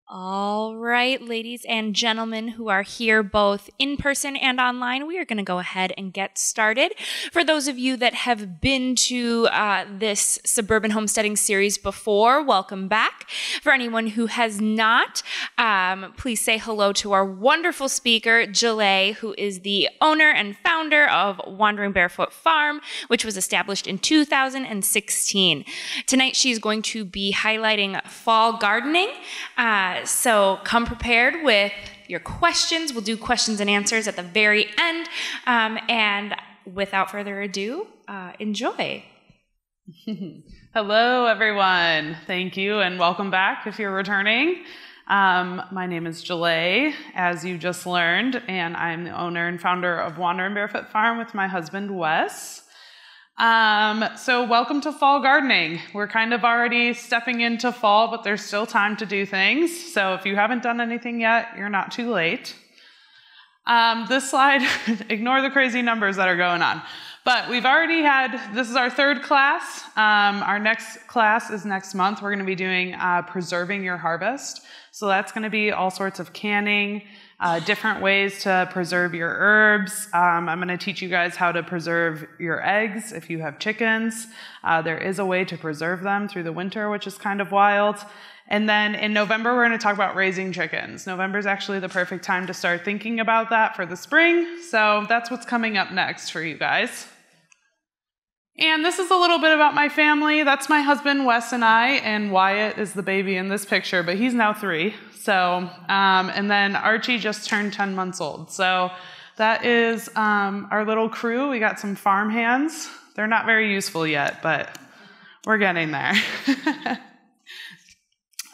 All right, ladies and gentlemen who are here both in person and online, we are going to go ahead and get started. For those of you that have been to this Suburban Homesteading series before, welcome back. For anyone who has not, please say hello to our wonderful speaker, Jillae, who is the owner and founder of Wanderin Barefoot Farm, which was established in 2016. Tonight, she's going to be highlighting fall gardening. So come prepared with your questions. We'll do questions and answers at the very end. And without further ado, enjoy. Hello, everyone. Thank you and welcome back if you're returning. My name is Jillae, as you just learned, and I'm the owner and founder of Wanderin Barefoot Farm with my husband, Wes. So welcome to fall gardening. We're kind of already stepping into fall, but there's still time to do things. So if you haven't done anything yet, you're not too late. This slide, ignore the crazy numbers that are going on. But we've already had, this is our third class. Our next class is next month. We're going to be doing preserving your harvest. So that's going to be all sorts of canning, different ways to preserve your herbs. I'm going to teach you guys how to preserve your eggs if you have chickens. There is a way to preserve them through the winter, which is kind of wild. And then in November, we're going to talk about raising chickens. November is actually the perfect time to start thinking about that for the spring. So that's what's coming up next for you guys. And this is a little bit about my family. That's my husband, Wes, and I, and Wyatt is the baby in this picture, but he's now 3. So, and then Archie just turned 10 months old. So that is our little crew. We got some farm hands. They're not very useful yet, but we're getting there.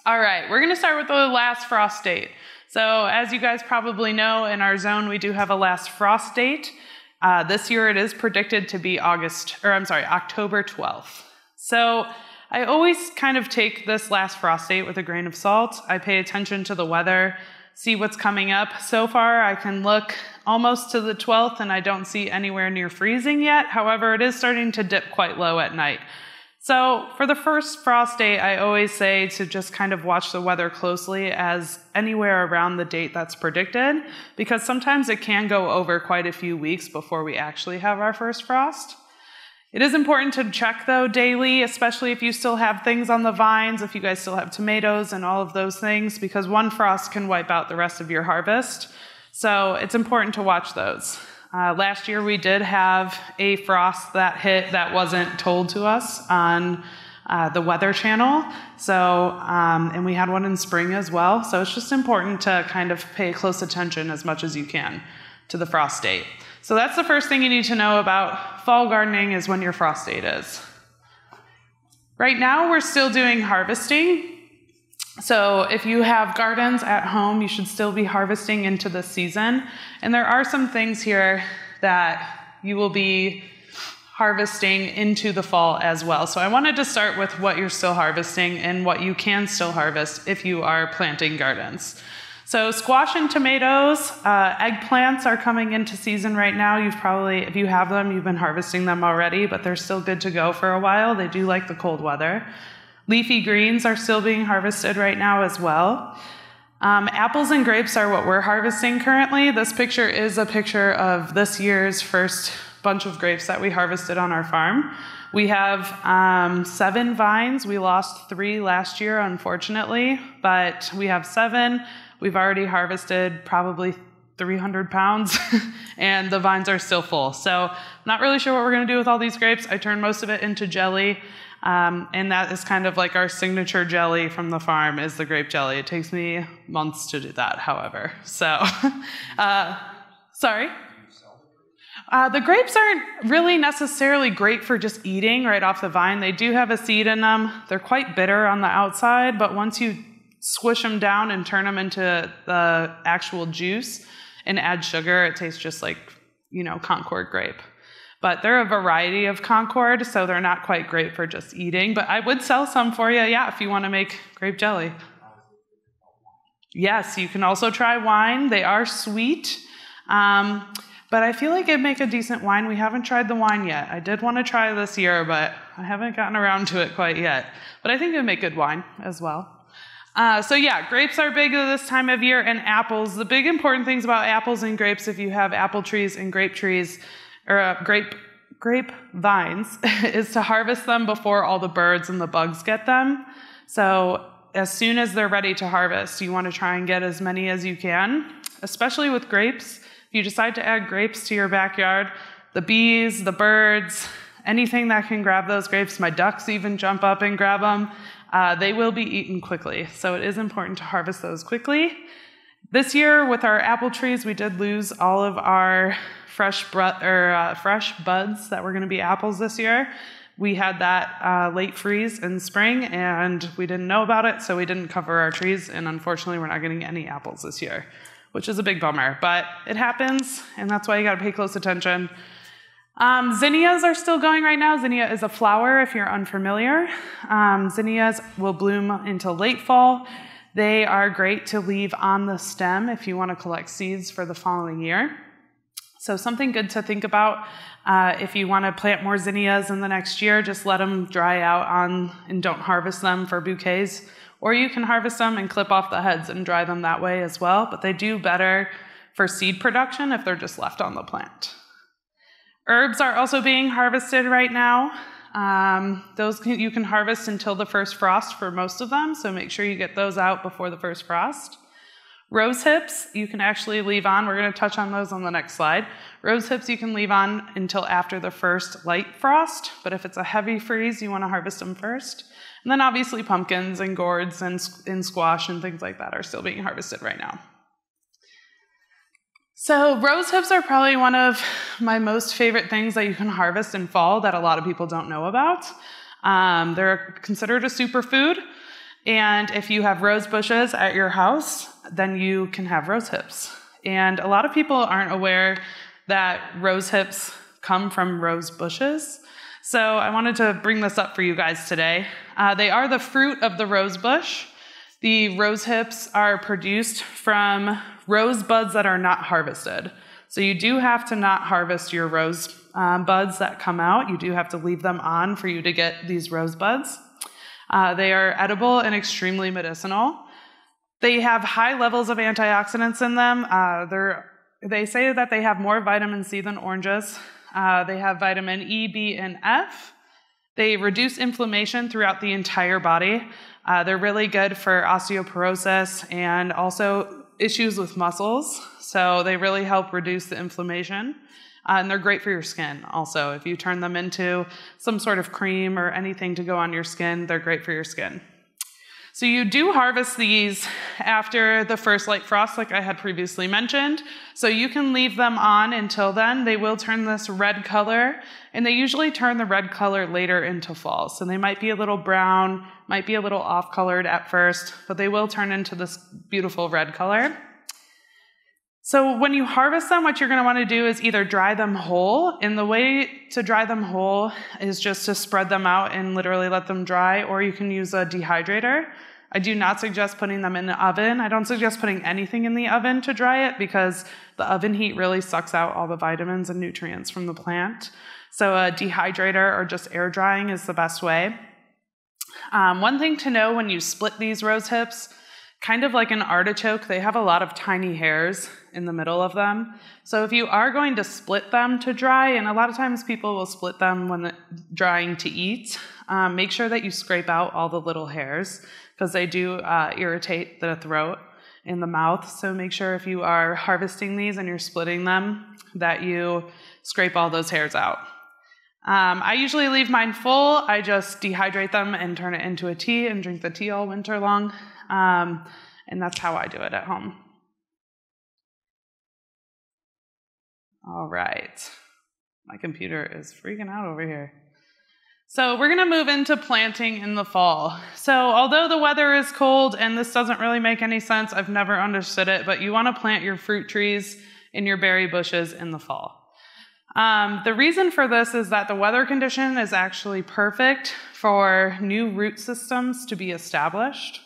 All right, we're gonna start with the last frost date. So as you guys probably know, in our zone, we do have a last frost date. This year it is predicted to be October 12th. So I always kind of take this last frost date with a grain of salt. I pay attention to the weather, see what's coming up. So far I can look almost to the 12th and I don't see anywhere near freezing yet. However, it is starting to dip quite low at night. So for the first frost date, I always say to just kind of watch the weather closely as anywhere around the date that's predicted, because sometimes it can go over quite a few weeks before we actually have our first frost. It is important to check though daily, especially if you still have things on the vines, if you guys still have tomatoes and all of those things, because one frost can wipe out the rest of your harvest. So it's important to watch those. Last year we did have a frost that hit that wasn't told to us on the Weather Channel. So, and we had one in spring as well. So it's just important to kind of pay close attention as much as you can to the frost date. So that's the first thing you need to know about fall gardening is when your frost date is. Right now we're still doing harvesting. So if you have gardens at home, you should still be harvesting into the season. And there are some things here that you will be harvesting into the fall as well. So I wanted to start with what you're still harvesting and what you can still harvest if you are planting gardens. So squash and tomatoes, eggplants are coming into season right now. You've probably, if you have them, you've been harvesting them already, but they're still good to go for a while. They do like the cold weather. Leafy greens are still being harvested right now as well. Apples and grapes are what we're harvesting currently. This picture is a picture of this year's first bunch of grapes that we harvested on our farm. We have 7 vines. We lost 3 last year, unfortunately, but we have 7. We've already harvested probably 300 pounds and the vines are still full. So I'm not really sure what we're gonna do with all these grapes. I turned most of it into jelly. And that is kind of like our signature jelly from the farm is the grape jelly. It takes me months to do that, however. So, sorry? The grapes aren't really necessarily great for just eating right off the vine. They do have a seed in them. They're quite bitter on the outside, but once you squish them down and turn them into the actual juice and add sugar, it tastes just like, you know, Concord grape. But they're a variety of Concord, so they're not quite great for just eating. But I would sell some for you, yeah, if you want to make grape jelly. Yes, you can also try wine. They are sweet, but I feel like it'd make a decent wine. We haven't tried the wine yet. I did want to try this year, but I haven't gotten around to it quite yet. But I think it would make good wine as well. So yeah, grapes are big at this time of year, and apples. The big important things about apples and grapes, if you have apple trees and grape trees, or grape vines, is to harvest them before all the birds and the bugs get them. So as soon as they're ready to harvest, you want to try and get as many as you can, especially with grapes. If you decide to add grapes to your backyard, the bees, the birds, anything that can grab those grapes, my ducks even jump up and grab them, they will be eaten quickly. So it is important to harvest those quickly. This year with our apple trees, we did lose all of our fresh buds that were going to be apples this year. We had that late freeze in spring, and we didn't know about it, so we didn't cover our trees, and unfortunately we're not getting any apples this year, which is a big bummer, but it happens, and that's why you got to pay close attention. Zinnias are still going right now. Zinnia is a flower, if you're unfamiliar. Zinnias will bloom until late fall. They are great to leave on the stem if you want to collect seeds for the following year. So something good to think about if you want to plant more zinnias in the next year, just let them dry out and don't harvest them for bouquets. Or you can harvest them and clip off the heads and dry them that way as well, but they do better for seed production if they're just left on the plant. Herbs are also being harvested right now. You can harvest until the first frost for most of them, so make sure you get those out before the first frost. Rose hips, you can actually leave on. We're going to touch on those on the next slide. Rose hips you can leave on until after the first light frost, but if it's a heavy freeze, you want to harvest them first. And then obviously pumpkins and gourds and squash and things like that are still being harvested right now. So rose hips are probably one of my most favorite things that you can harvest in fall that a lot of people don't know about. They're considered a superfood, and if you have rose bushes at your house, then you can have rose hips. And a lot of people aren't aware that rose hips come from rose bushes. So I wanted to bring this up for you guys today. They are the fruit of the rose bush. The rose hips are produced from rose buds that are not harvested. So you do have to not harvest your rose buds that come out. You do have to leave them on for you to get these rose buds. They are edible and extremely medicinal. They have high levels of antioxidants in them. They say that they have more vitamin C than oranges. They have vitamin E, B, and F. They reduce inflammation throughout the entire body. They're really good for osteoporosis and also issues with muscles. So they really help reduce the inflammation. And they're great for your skin also. If you turn them into some sort of cream or anything to go on your skin, they're great for your skin. So you do harvest these after the first light frost, like I had previously mentioned. So you can leave them on until then. They will turn this red color, and they usually turn the red color later into fall. So they might be a little brown, might be a little off-colored at first, but they will turn into this beautiful red color. So when you harvest them, what you're going to want to do is either dry them whole, and the way to dry them whole is just to spread them out and literally let them dry, or you can use a dehydrator. I do not suggest putting them in the oven. I don't suggest putting anything in the oven to dry it because the oven heat really sucks out all the vitamins and nutrients from the plant. So a dehydrator or just air drying is the best way. One thing to know when you split these rose hips, kind of like an artichoke, they have a lot of tiny hairs in the middle of them. So if you are going to split them to dry, and a lot of times people will split them when drying to eat, make sure that you scrape out all the little hairs because they do irritate the throat and the mouth. So make sure if you are harvesting these and you're splitting them that you scrape all those hairs out. I usually leave mine full. I just dehydrate them and turn it into a tea and drink the tea all winter long. And that's how I do it at home. All right. My computer is freaking out over here. So we're going to move into planting in the fall. So although the weather is cold and this doesn't really make any sense, I've never understood it, but you want to plant your fruit trees and your berry bushes in the fall. The reason for this is that the weather condition is actually perfect for new root systems to be established.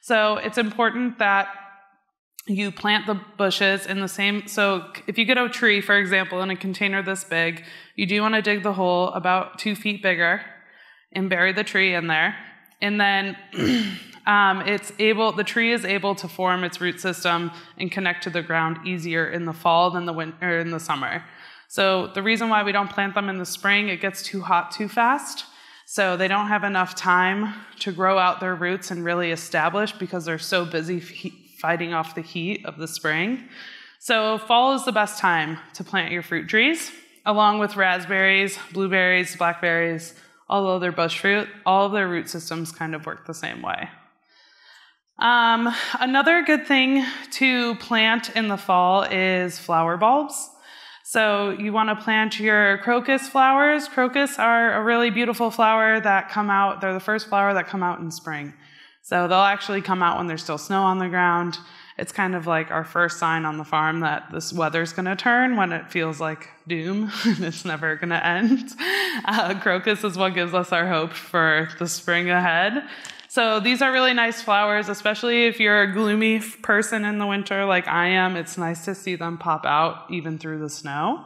So it's important that you plant the bushes in the same, so if you get a tree, for example, in a container this big, you do want to dig the hole about 2 feet bigger and bury the tree in there. And then the tree is able to form its root system and connect to the ground easier in the fall than in the summer. So the reason why we don't plant them in the spring, it gets too hot too fast. So they don't have enough time to grow out their roots and really establish because they're so busy fighting off the heat of the spring. So fall is the best time to plant your fruit trees, along with raspberries, blueberries, blackberries, all other bush fruit. All of their root systems kind of work the same way. Another good thing to plant in the fall is flower bulbs. So you want to plant your crocus flowers. Crocus are a really beautiful flower that come out. They're the first flower that come out in spring. So they'll actually come out when there's still snow on the ground. It's kind of like our first sign on the farm that this weather's going to turn when it feels like doom and it's never going to end. Crocus is what gives us our hope for the spring ahead. So these are really nice flowers, especially if you're a gloomy person in the winter like I am. It's nice to see them pop out even through the snow.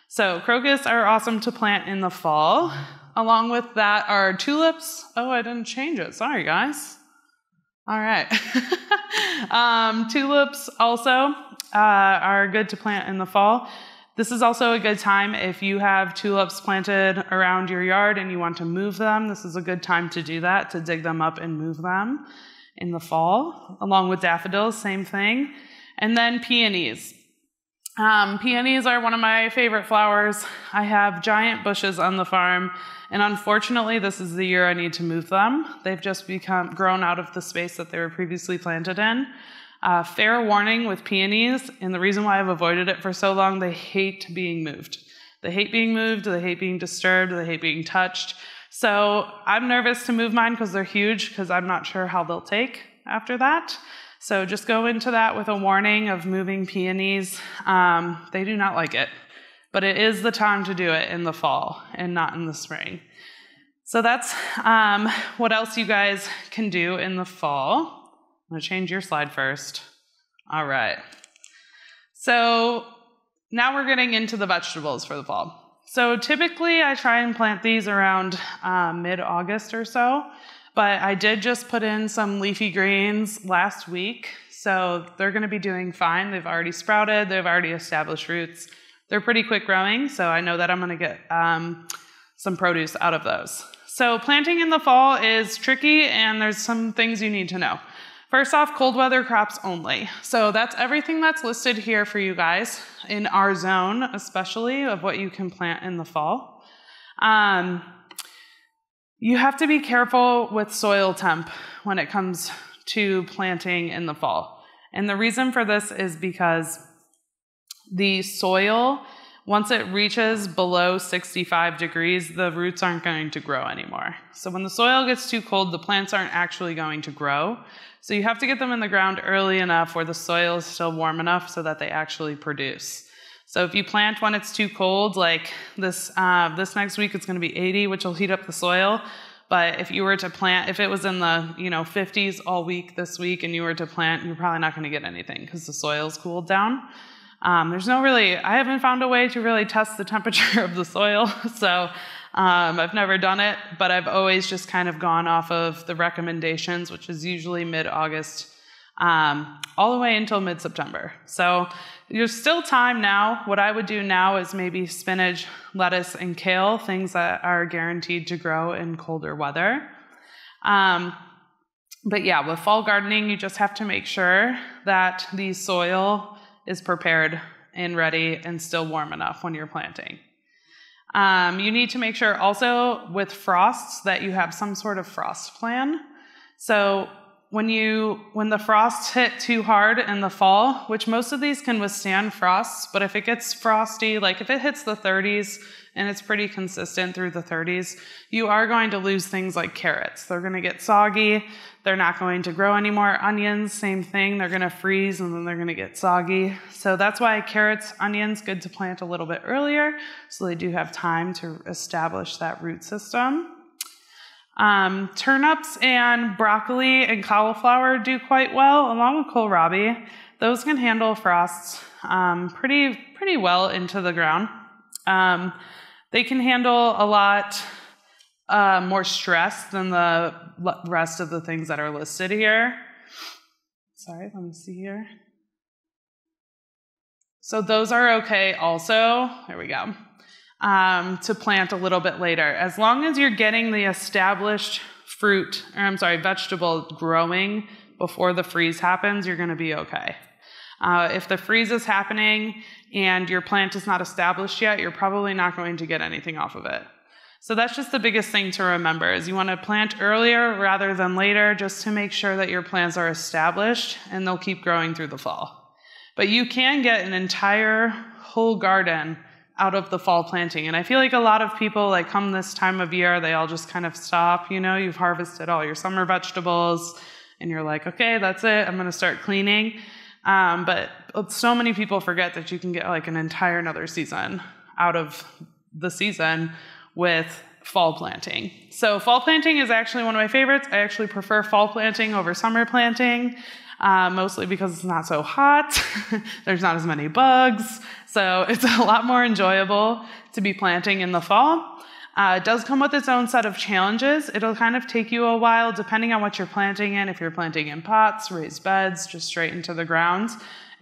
So crocus are awesome to plant in the fall. Along with that are tulips. Oh, I didn't change it. Sorry, guys. All right. Tulips also are good to plant in the fall. This is also a good time if you have tulips planted around your yard and you want to move them. This is a good time to do that, to dig them up and move them in the fall. Along with daffodils, same thing. And then peonies. Peonies are one of my favorite flowers. I have giant bushes on the farm, and unfortunately, this is the year I need to move them. They've just grown out of the space that they were previously planted in. Fair warning with peonies, and the reason why I've avoided it for so long, they hate being moved. They hate being moved, they hate being disturbed, they hate being touched. So I'm nervous to move mine because they're huge, because I'm not sure how they'll take after that. So just go into that with a warning of moving peonies. They do not like it, but it is the time to do it in the fall and not in the spring. So that's what else you guys can do in the fall. I'm going to change your slide first. All right. So now we're getting into the vegetables for the fall. So typically I try and plant these around mid-August or so, but I did just put in some leafy greens last week, so they're going to be doing fine. They've already sprouted. They've already established roots. They're pretty quick growing, so I know that I'm going to get some produce out of those. So planting in the fall is tricky, and there's some things you need to know. First off, cold weather crops only. So that's everything that's listed here for you guys in our zone, especially of what you can plant in the fall. You have to be careful with soil temp when it comes to planting in the fall. And the reason for this is because the soil, once it reaches below 65 degrees, the roots aren't going to grow anymore. So when the soil gets too cold, the plants aren't actually going to grow. So you have to get them in the ground early enough where the soil is still warm enough so that they actually produce. So if you plant when it's too cold, like this next week it's going to be 80, which will heat up the soil. But if you were to plant, if it was in the 50s all week this week and you were to plant, you're probably not going to get anything because the soil's cooled down. I haven't found a way to really test the temperature of the soil, so I've never done it, but I've always just kind of gone off of the recommendations, which is usually mid-August, all the way until mid-September. So there's still time now. What I would do now is maybe spinach, lettuce, and kale, things that are guaranteed to grow in colder weather. But yeah, with fall gardening, you just have to make sure that the soil is prepared and ready and still warm enough when you're planting. You need to make sure also with frosts that you have some sort of frost plan. So when the frosts hit too hard in the fall, which most of these can withstand frosts, but if it gets frosty, like if it hits the 30s and it's pretty consistent through the 30s, you are going to lose things like carrots. They're going to get soggy. They're not going to grow anymore. Onions, same thing. They're going to freeze and then they're going to get soggy. So that's why carrots, onions, good to plant a little bit earlier so they do have time to establish that root system. Turnips and broccoli and cauliflower do quite well, along with kohlrabi. Those can handle frosts pretty well into the ground. They can handle a lot more stress than the rest of the things that are listed here. Sorry, let me see here. So those are okay also. There we go. To plant a little bit later. As long as you're getting the established vegetable growing before the freeze happens, you're going to be okay. If the freeze is happening and your plant is not established yet, you're probably not going to get anything off of it. So that's just the biggest thing to remember, is you want to plant earlier rather than later, just to make sure that your plants are established and they'll keep growing through the fall. But you can get an entire whole garden out of the fall planting. And I feel like a lot of people, like, come this time of year, they all just kind of stop. You know, you've harvested all your summer vegetables and you're like, okay, that's it, I'm going to start cleaning. But so many people forget that you can get like an entire another season out of the season with fall planting. So fall planting is actually one of my favorites. I actually prefer fall planting over summer planting, mostly because it's not so hot. There's not as many bugs. So it's a lot more enjoyable to be planting in the fall. It does come with its own set of challenges. It'll kind of take you a while, depending on what you're planting in. If you're planting in pots, raised beds, just straight into the ground,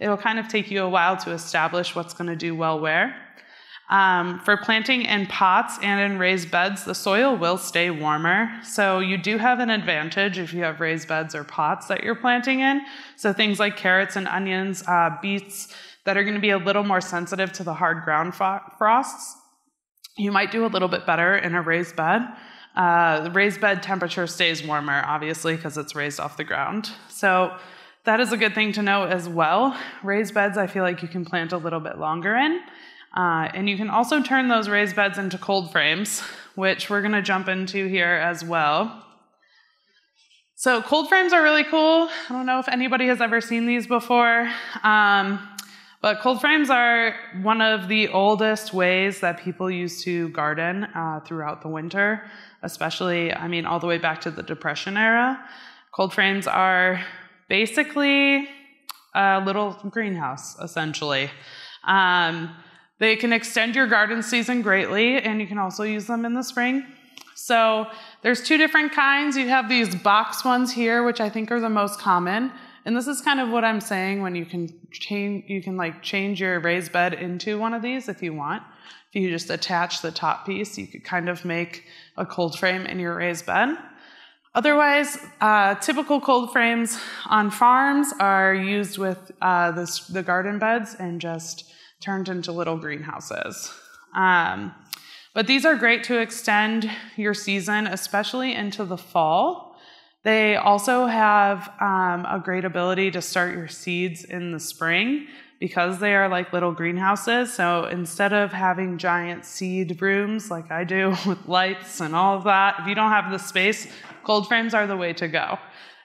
it'll kind of take you a while to establish what's going to do well where. For planting in pots and in raised beds, the soil will stay warmer. So you do have an advantage if you have raised beds or pots that you're planting in. So things like carrots and onions, beets that are going to be a little more sensitive to the hard ground frosts, you might do a little bit better in a raised bed. The raised bed temperature stays warmer, obviously, because it's raised off the ground. So that is a good thing to know as well. Raised beds, I feel like you can plant a little bit longer in. And you can also turn those raised beds into cold frames, which we're going to jump into here as well. So cold frames are really cool. I don't know if anybody has ever seen these before. But cold frames are one of the oldest ways that people used to garden throughout the winter, especially, all the way back to the Depression era. Cold frames are basically a little greenhouse, essentially. They can extend your garden season greatly, and you can also use them in the spring. So there's two different kinds. You have these box ones here, which I think are the most common. And this is kind of what I'm saying when you can change your raised bed into one of these if you want. If you just attach the top piece, you could kind of make a cold frame in your raised bed. Otherwise, typical cold frames on farms are used with the garden beds and just turned into little greenhouses. But these are great to extend your season, especially into the fall. They also have a great ability to start your seeds in the spring because they are like little greenhouses. So instead of having giant seed rooms like I do with lights and all of that, if you don't have the space, cold frames are the way to go.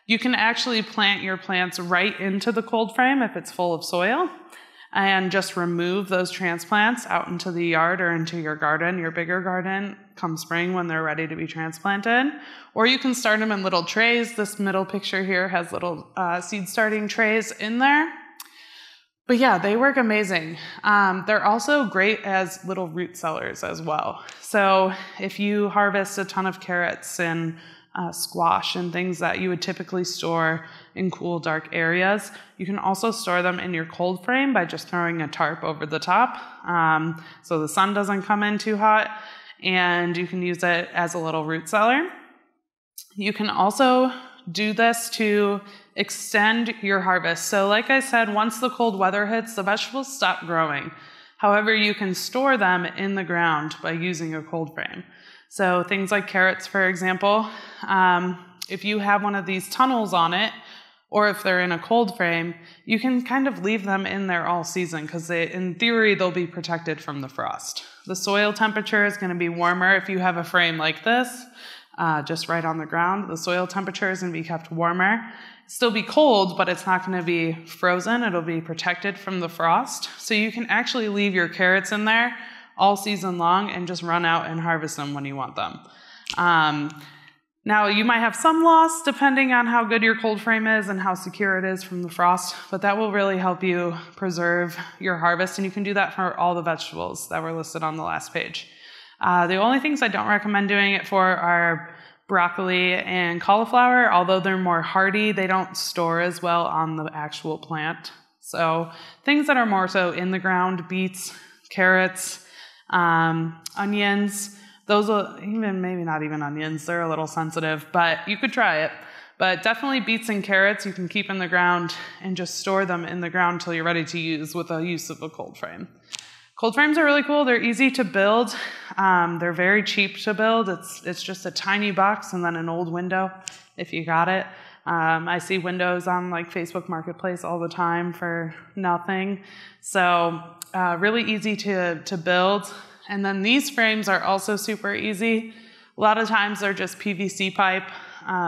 You can actually plant your plants right into the cold frame if it's full of soil, and just remove those transplants out into the yard or into your garden, your bigger garden, come spring when they're ready to be transplanted. Or you can start them in little trays. This middle picture here has little seed starting trays in there. But yeah, they work amazing. They're also great as little root cellars as well. So if you harvest a ton of carrots and squash and things that you would typically store in cool, dark areas, you can also store them in your cold frame by just throwing a tarp over the top so the sun doesn't come in too hot, and you can use it as a little root cellar. You can also do this to extend your harvest. So like I said, once the cold weather hits, the vegetables stop growing. However, you can store them in the ground by using a cold frame. So things like carrots, for example, if you have one of these tunnels on it, or if they're in a cold frame, you can kind of leave them in there all season because in theory, they'll be protected from the frost. The soil temperature is going to be warmer if you have a frame like this, just right on the ground. The soil temperature is going to be kept warmer. Still be cold, but it's not going to be frozen. It'll be protected from the frost. So you can actually leave your carrots in there all season long and just run out and harvest them when you want them. Now, you might have some loss depending on how good your cold frame is and how secure it is from the frost, but that will really help you preserve your harvest, and you can do that for all the vegetables that were listed on the last page. The only things I don't recommend doing it for are broccoli and cauliflower. Although they're more hardy, they don't store as well on the actual plant. So things that are more so in the ground, beets, carrots, onions, those will, even maybe not even onions, they're a little sensitive, but you could try it. But definitely beets and carrots you can keep in the ground and just store them in the ground until you're ready to use with the use of a cold frame. Cold frames are really cool. They're easy to build. They're very cheap to build. It's just a tiny box and then an old window if you got it. I see windows on like Facebook Marketplace all the time for nothing. So really easy to build. And then these frames are also super easy. A lot of times they're just PVC pipe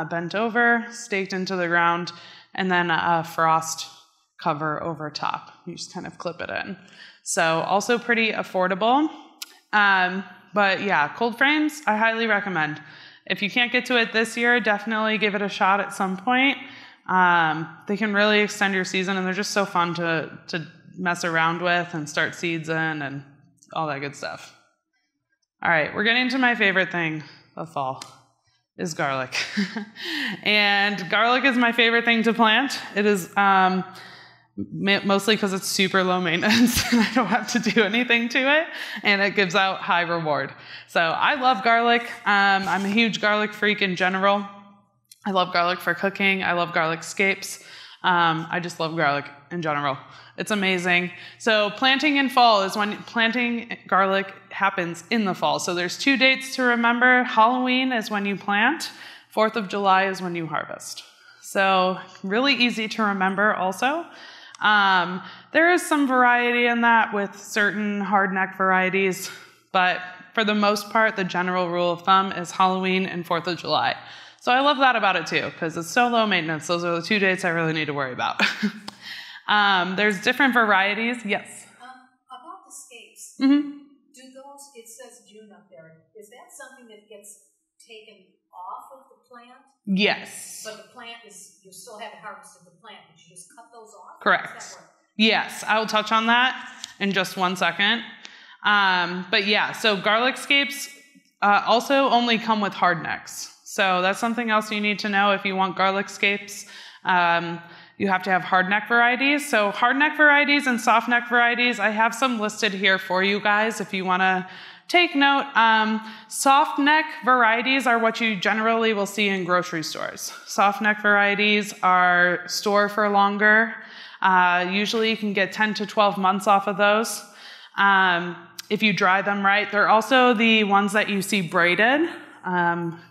bent over, staked into the ground, and then a frost cover over top. You just kind of clip it in. So also pretty affordable. But yeah, cold frames, I highly recommend. If you can't get to it this year, definitely give it a shot at some point. They can really extend your season, and they're just so fun to mess around with and start seeds in and all that good stuff. All right, we're getting to my favorite thing of fall, is garlic. And garlic is my favorite thing to plant. It is mostly because it's super low maintenance and I don't have to do anything to it, and it gives out high reward. So I love garlic. I'm a huge garlic freak in general. I love garlic for cooking. I love garlic scapes. I just love garlic in general. It's amazing. So planting in fall is when planting garlic happens in the fall. So there's 2 dates to remember. Halloween is when you plant. 4th of July is when you harvest. So really easy to remember also. There is some variety in that with certain hardneck varieties, but for the most part, the general rule of thumb is Halloween and 4th of July. So I love that about it too, because it's so low maintenance. Those are the 2 dates I really need to worry about. There's different varieties. Yes? About the scapes, do those, it says June up there, is that something that gets taken off of the plant? Yes. But the plant is, you still haven't harvested the plant, but you just cut those off? Correct. How does that work? Yes, I will touch on that in just 1 second. But yeah, so garlic scapes also only come with hardnecks. So that's something else you need to know if you want garlic scapes. You have to have hardneck varieties. So hardneck varieties and softneck varieties, I have some listed here for you guys if you want to take note. Softneck varieties are what you generally will see in grocery stores. Softneck varieties are store for longer. Usually you can get 10 to 12 months off of those. If you dry them right, they're also the ones that you see braided.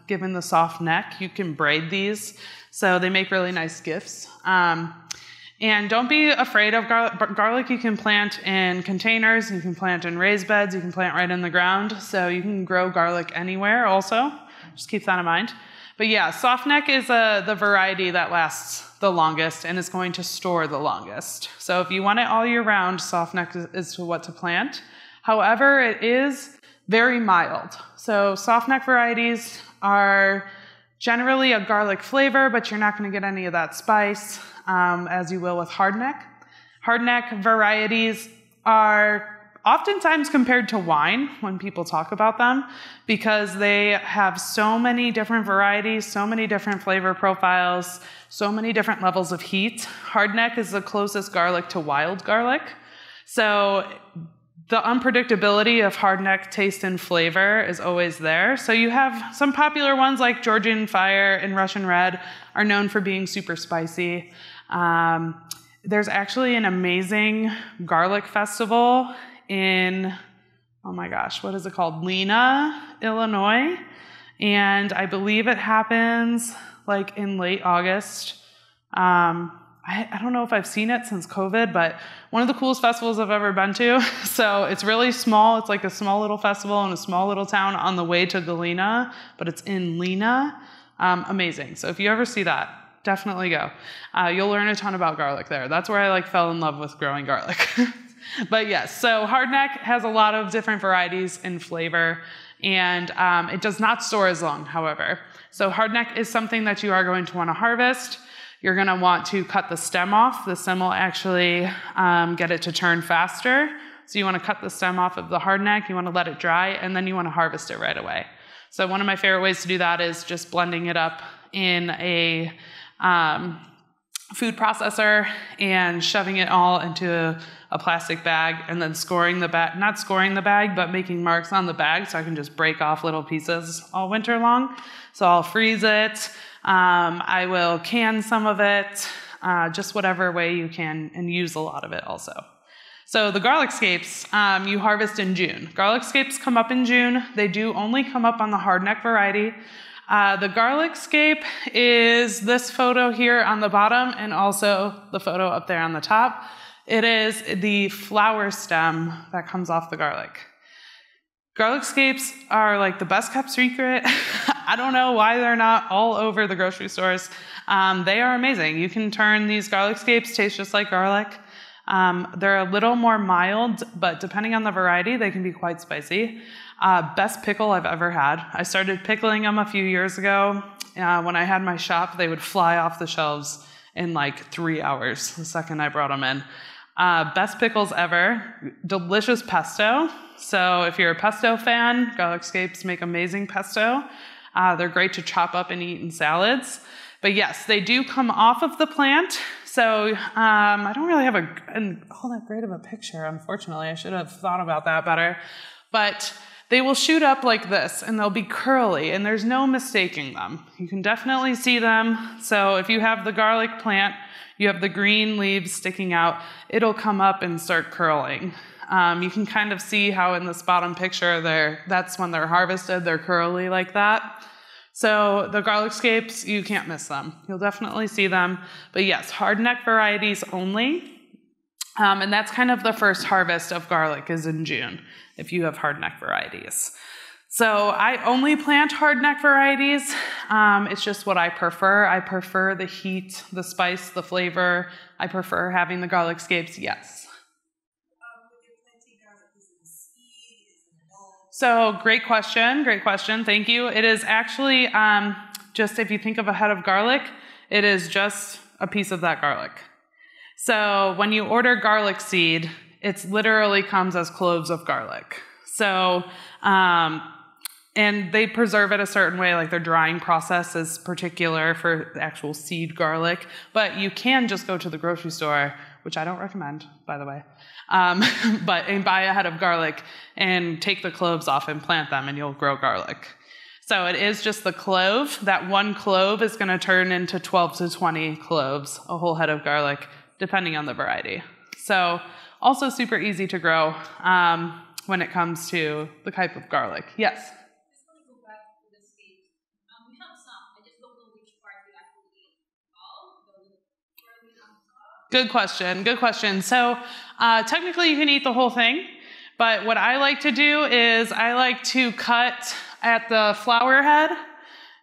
Given the soft neck, you can braid these. So they make really nice gifts. And don't be afraid of garlic. Garlic you can plant in containers, you can plant in raised beds, you can plant right in the ground. So you can grow garlic anywhere also. Just keep that in mind. But yeah, softneck is the variety that lasts the longest and is going to store the longest. So if you want it all year round, softneck is what to plant. However, it is very mild. So softneck varieties are generally a garlic flavor, but you're not going to get any of that spice as you will with hardneck. Hardneck varieties are oftentimes compared to wine when people talk about them because they have so many different varieties, so many different flavor profiles, so many different levels of heat. Hardneck is the closest garlic to wild garlic. So the unpredictability of hardneck taste and flavor is always there. So you have some popular ones like Georgian Fire and Russian Red are known for being super spicy. There's actually an amazing garlic festival in, oh my gosh, what is it called? Lena, Illinois. And I believe it happens like in late August. I don't know if I've seen it since COVID, but one of the coolest festivals I've ever been to. So it's really small. It's like a small little festival in a small little town on the way to Galena, but it's in Lena. Amazing. So if you ever see that, definitely go. You'll learn a ton about garlic there. That's where I fell in love with growing garlic. But yes, so hardneck has a lot of different varieties in flavor, and it does not store as long, however. So hardneck is something that you are going to want to harvest. You're going to want to cut the stem off. The stem will actually get it to turn faster. So you want to cut the stem off of the hardneck, you want to let it dry, and then you want to harvest it right away. So one of my favorite ways to do that is just blending it up in a food processor and shoving it all into a plastic bag and then scoring the bag, not scoring the bag, but making marks on the bag so I can just break off little pieces all winter long. So I'll freeze it. I will can some of it, just whatever way you can, and use a lot of it also. So the garlic scapes, you harvest in June. Garlic scapes come up in June. They do only come up on the hardneck variety. The garlic scape is this photo here on the bottom and also the photo up there on the top. It is the flower stem that comes off the garlic. Garlic scapes are like the best kept secret. I don't know why they're not all over the grocery stores. They are amazing. You can turn these garlic scapes, taste just like garlic. They're a little more mild, but depending on the variety, they can be quite spicy. Best pickle I've ever had. I started pickling them a few years ago. When I had my shop, they would fly off the shelves in like 3 hours the second I brought them in. Best pickles ever. Delicious pesto. So if you're a pesto fan, garlic scapes make amazing pesto. They're great to chop up and eat in salads. But yes, they do come off of the plant. So I don't really have all that great of a picture, unfortunately. I should have thought about that better. But they will shoot up like this, and they'll be curly, and there's no mistaking them. You can definitely see them. So if you have the garlic plant, you have the green leaves sticking out, it'll come up and start curling. You can kind of see how in this bottom picture that's when they're harvested, they're curly like that. So the garlic scapes, you can't miss them. You'll definitely see them. But yes, hardneck varieties only. And that's kind of the first harvest of garlic is in June, if you have hardneck varieties. So I only plant hardneck varieties. It's just what I prefer. I prefer the heat, the spice, the flavor. I prefer having the garlic scapes, yes. So great question, thank you. It is actually just if you think of a head of garlic, it is just a piece of that garlic. So when you order garlic seed, it literally comes as cloves of garlic. So, and they preserve it a certain way, like their drying process is particular for the actual seed garlic, but you can just go to the grocery store, which I don't recommend, by the way, and buy a head of garlic and take the cloves off and plant them and you'll grow garlic. So it is just the clove. That one clove is going to turn into 12 to 20 cloves, a whole head of garlic, depending on the variety. So also super easy to grow when it comes to the type of garlic. Yes? Just want to go back to the state. We have some. I just don't know which part we actually eat. Good question. So technically you can eat the whole thing, but what I like to do is I like to cut at the flower head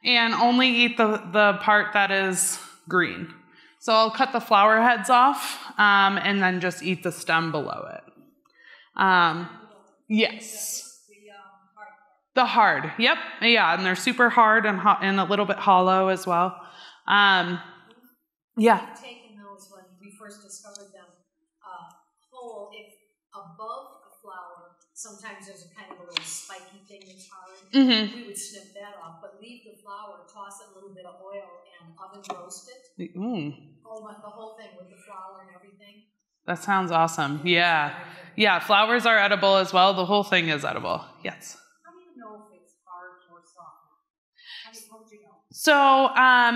and only eat the part that is green. So I'll cut the flower heads off and then just eat the stem below it. Yes. The hard. Yep. Yeah, and they're super hard and a little bit hollow as well. Yeah. Taking those when we first discovered them whole, if above a flower, sometimes there's a kind of a little spiky thing that's hard. Mm-hmm. We would snip that off, but leave the flower, toss it a little bit of oil, and oven roast it. The whole thing with the flour and everything. That sounds awesome. Yeah. Yeah, flowers are edible as well. The whole thing is edible. Yes. How do you know if it's hard or soft? How do you know? So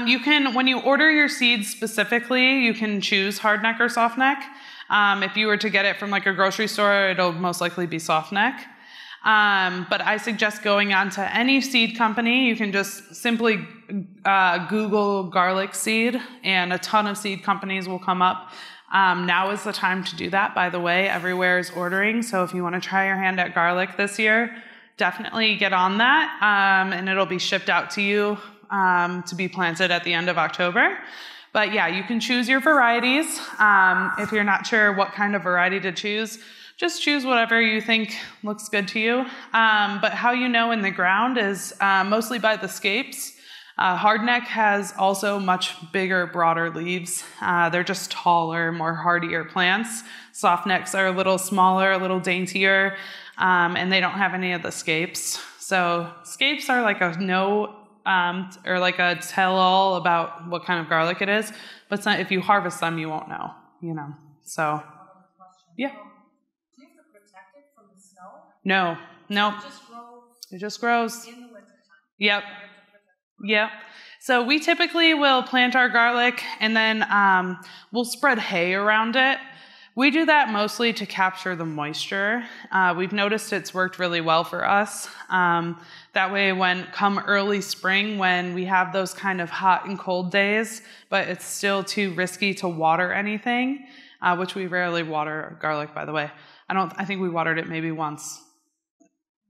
you can, when you order your seeds specifically, you can choose hardneck or softneck. If you were to get it from like a grocery store, it'll most likely be softneck. But I suggest going on to any seed company. You can just simply Google garlic seed, and a ton of seed companies will come up. Now is the time to do that, by the way. Everywhere is ordering, so if you want to try your hand at garlic this year, definitely get on that, and it'll be shipped out to you to be planted at the end of October. But yeah, you can choose your varieties. If you're not sure what kind of variety to choose, just choose whatever you think looks good to you. But how you know in the ground is mostly by the scapes. Hardneck has also much bigger, broader leaves. They're just taller, more hardier plants. Softnecks are a little smaller, a little daintier, and they don't have any of the scapes. So scapes are like a note or like a tell-all about what kind of garlic it is. But it's not, if you harvest them, you won't know, you know. So, yeah. Do you have to protect it from the snow? No, no. It just grows. It just grows. In the wintertime. Yep. Yep. So we typically will plant our garlic and then we'll spread hay around it. We do that mostly to capture the moisture. We've noticed it's worked really well for us. That way when come early spring, when we have those kind of hot and cold days, but it's still too risky to water anything, which we rarely water garlic, by the way. I think we watered it maybe once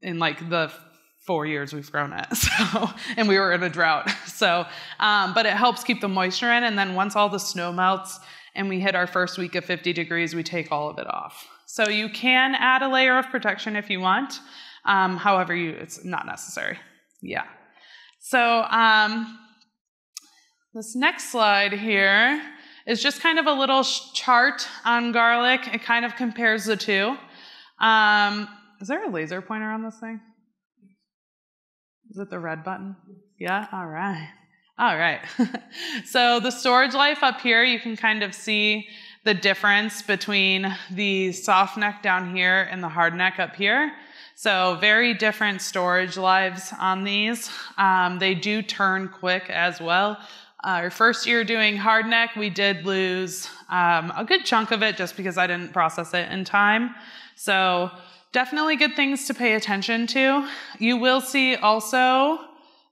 in like the 4 years we've grown it. So, and we were in a drought. So, but it helps keep the moisture in. And then once all the snow melts and we hit our first week of 50 degrees, we take all of it off. So you can add a layer of protection if you want. However, it's not necessary. Yeah. So this next slide here is just kind of a little chart on garlic. It kind of compares the two. Is there a laser pointer on this thing? Is it the red button? Yeah? All right. All right. So the storage life up here, you can kind of see the difference between the soft neck down here and the hard neck up here. So very different storage lives on these. They do turn quick as well. Our first year doing hard neck, we did lose a good chunk of it just because I didn't process it in time. So definitely good things to pay attention to. You will see also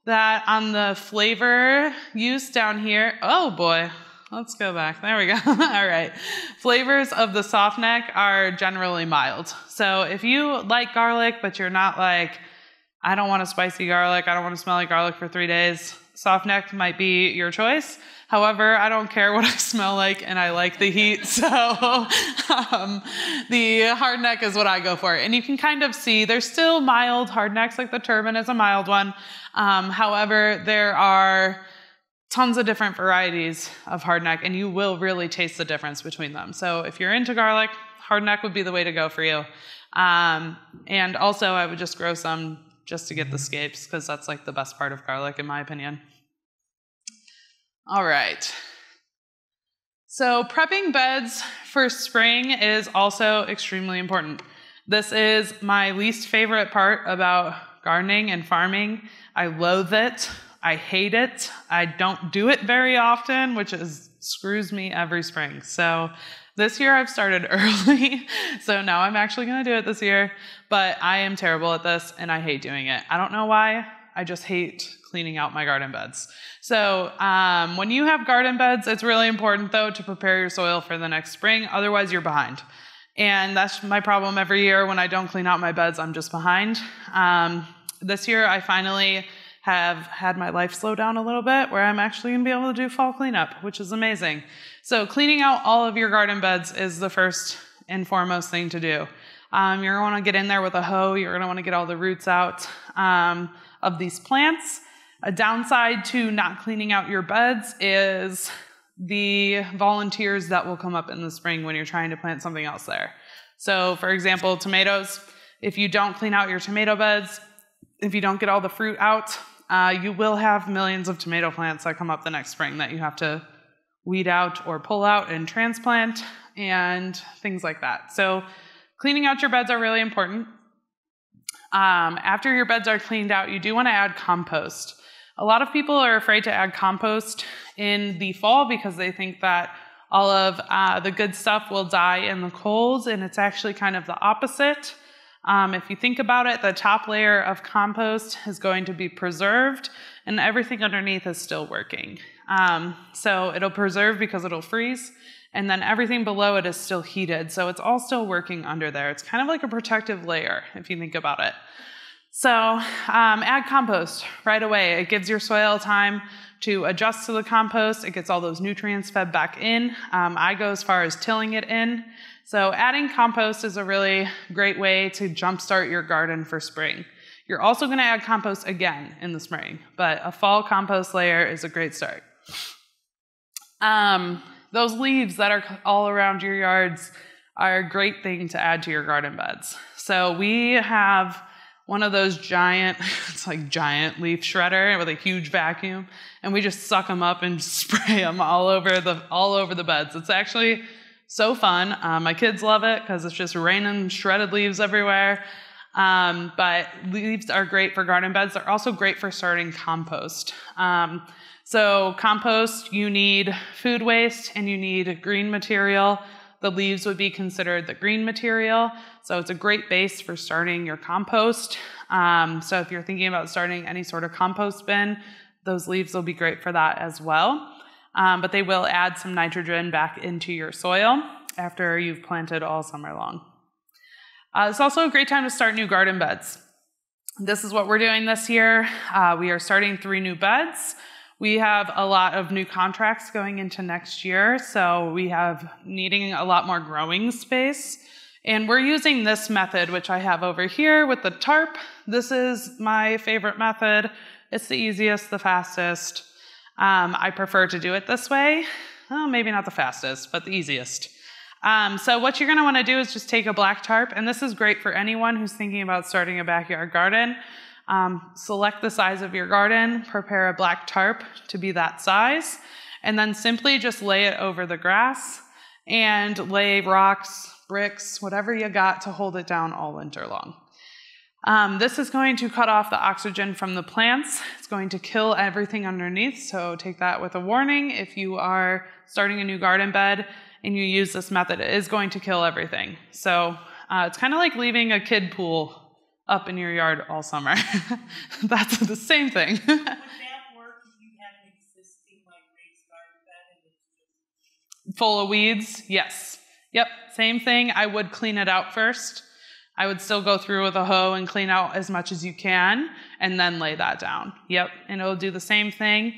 that on the flavor use down here, oh boy, let's go back. There we go. All right. Flavors of the soft neck are generally mild. So if you like garlic, but you're not like, I don't want a spicy garlic, I don't want to smell like garlic for 3 days, soft neck might be your choice. However, I don't care what I smell like, and I like the heat, so the hard neck is what I go for. And you can kind of see there's still mild hard necks, like the turban is a mild one. However, there are tons of different varieties of hard neck, and you will really taste the difference between them. So if you're into garlic, hard neck would be the way to go for you. And also, I would just grow some just to get the scapes, because that's like the best part of garlic, in my opinion. All right. So prepping beds for spring is also extremely important. This is my least favorite part about gardening and farming. I loathe it. I hate it. I don't do it very often, which screws me every spring. So this year I've started early. So now I'm actually going to do it this year, but I am terrible at this and I hate doing it. I don't know why. I just hate cleaning out my garden beds. So when you have garden beds, it's really important, though, to prepare your soil for the next spring. Otherwise, you're behind. And that's my problem every year. When I don't clean out my beds, I'm just behind. This year, I finally have had my life slow down a little bit, where I'm actually going to be able to do fall cleanup, which is amazing. So cleaning out all of your garden beds is the first and foremost thing to do. You're going to want to get in there with a hoe. You're going to want to get all the roots out of these plants. A downside to not cleaning out your beds is the volunteers that will come up in the spring when you're trying to plant something else there. So for example, tomatoes, if you don't clean out your tomato beds, if you don't get all the fruit out, you will have millions of tomato plants that come up the next spring that you have to weed out or pull out and transplant and things like that. So cleaning out your beds are really important. After your beds are cleaned out, you do want to add compost. A lot of people are afraid to add compost in the fall because they think that all of the good stuff will die in the cold, and it's actually kind of the opposite. If you think about it, the top layer of compost is going to be preserved, and everything underneath is still working. So it'll preserve because it'll freeze, and then everything below it is still heated, so it's all still working under there. It's kind of like a protective layer, if you think about it. So add compost right away. It gives your soil time to adjust to the compost. It gets all those nutrients fed back in. I go as far as tilling it in. So adding compost is a really great way to jumpstart your garden for spring. You're also going to add compost again in the spring, but a fall compost layer is a great start. Those leaves that are all around your yards are a great thing to add to your garden beds. So we have one of those giant, it's like giant leaf shredder with a huge vacuum, and we just suck them up and spray them all over the beds. It's actually so fun. My kids love it because it's just raining shredded leaves everywhere. But leaves are great for garden beds. They're also great for starting compost. So compost, you need food waste and you need green material. The leaves would be considered the green material. So it's a great base for starting your compost. So if you're thinking about starting any sort of compost bin, those leaves will be great for that as well. But they will add some nitrogen back into your soil after you've planted all summer long. It's also a great time to start new garden beds. This is what we're doing this year. We are starting 3 new beds. We have a lot of new contracts going into next year, so we have needing a lot more growing space. And we're using this method, which I have over here with the tarp. This is my favorite method. It's the easiest, the fastest. I prefer to do it this way. Well, maybe not the fastest, but the easiest. So what you're going to want to do is just take a black tarp, and this is great for anyone who's thinking about starting a backyard garden. Select the size of your garden, prepare a black tarp to be that size, and then simply just lay it over the grass and lay rocks, bricks, whatever you got to hold it down all winter long. This is going to cut off the oxygen from the plants. It's going to kill everything underneath, so take that with a warning. If you are starting a new garden bed and you use this method, it is going to kill everything. So it's kind of like leaving a kid pool up in your yard all summer. That's the same thing. Would that work if you had an existing raised garden bed and it's just Full of weeds? Yes. Yep, same thing. I would clean it out first. I would still go through with a hoe and clean out as much as you can and then lay that down. Yep, and it'll do the same thing.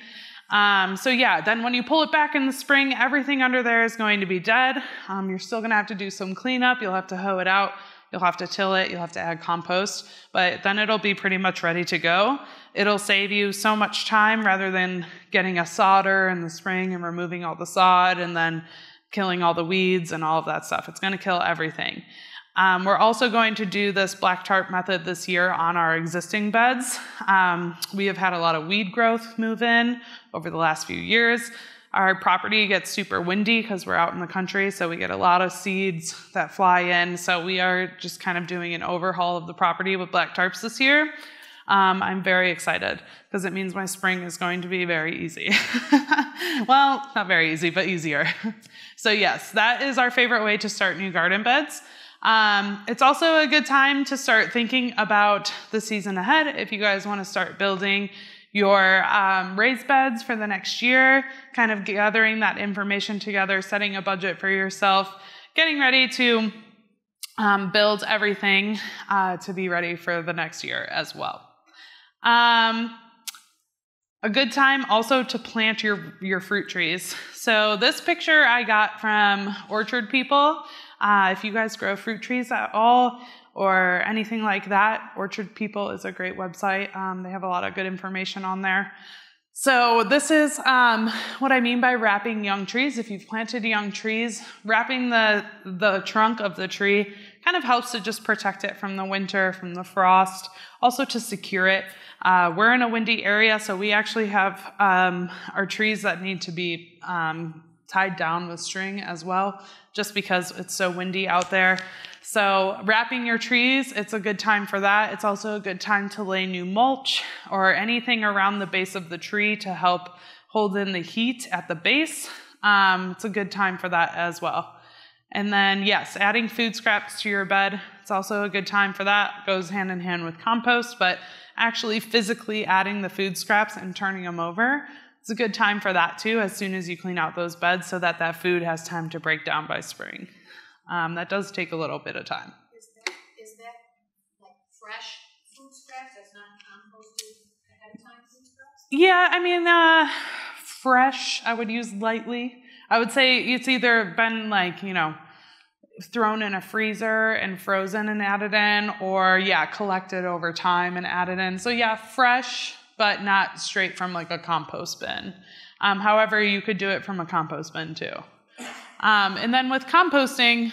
So yeah, then when you pull it back in the spring, everything under there is going to be dead. You're still going to have to do some cleanup. You'll have to hoe it out. You'll have to till it. You'll have to add compost. But then it'll be pretty much ready to go. It'll save you so much time rather than getting a sodder in the spring and removing all the sod and then killing all the weeds and all of that stuff. It's going to kill everything. We're also going to do this black tarp method this year on our existing beds. We have had a lot of weed growth move in over the last few years. Our property gets super windy because we're out in the country, so we get a lot of seeds that fly in. So we are just kind of doing an overhaul of the property with black tarps this year. I'm very excited because it means my spring is going to be very easy. Well, not very easy, but easier. So yes, that is our favorite way to start new garden beds. It's also a good time to start thinking about the season ahead. If you guys want to start building your raised beds for the next year, kind of gathering that information together, setting a budget for yourself, getting ready to build everything to be ready for the next year as well. A good time also to plant your fruit trees. So this picture I got from Orchard People. If you guys grow fruit trees at all or anything like that, Orchard People is a great website. They have a lot of good information on there. So this is what I mean by wrapping young trees. If you've planted young trees, wrapping the trunk of the tree kind of helps to just protect it from the winter, from the frost, also to secure it. We're in a windy area, so we actually have our trees that need to be tied down with string as well, just because it's so windy out there. So wrapping your trees, it's a good time for that. It's also a good time to lay new mulch or anything around the base of the tree to help hold in the heat at the base. It's a good time for that as well. And then, yes, adding food scraps to your bed, it's also a good time for that. It goes hand in hand with compost, but actually physically adding the food scraps and turning them over, it's a good time for that too, as soon as you clean out those beds so that that food has time to break down by spring. That does take a little bit of time. Is that like fresh food scraps that's not composted ahead of time food scraps? Yeah, I mean, fresh, I would use lightly. I would say it's either been like, thrown in a freezer and frozen and added in, or collected over time and added in. So fresh, but not straight from like a compost bin. However, you could do it from a compost bin too. And then with composting,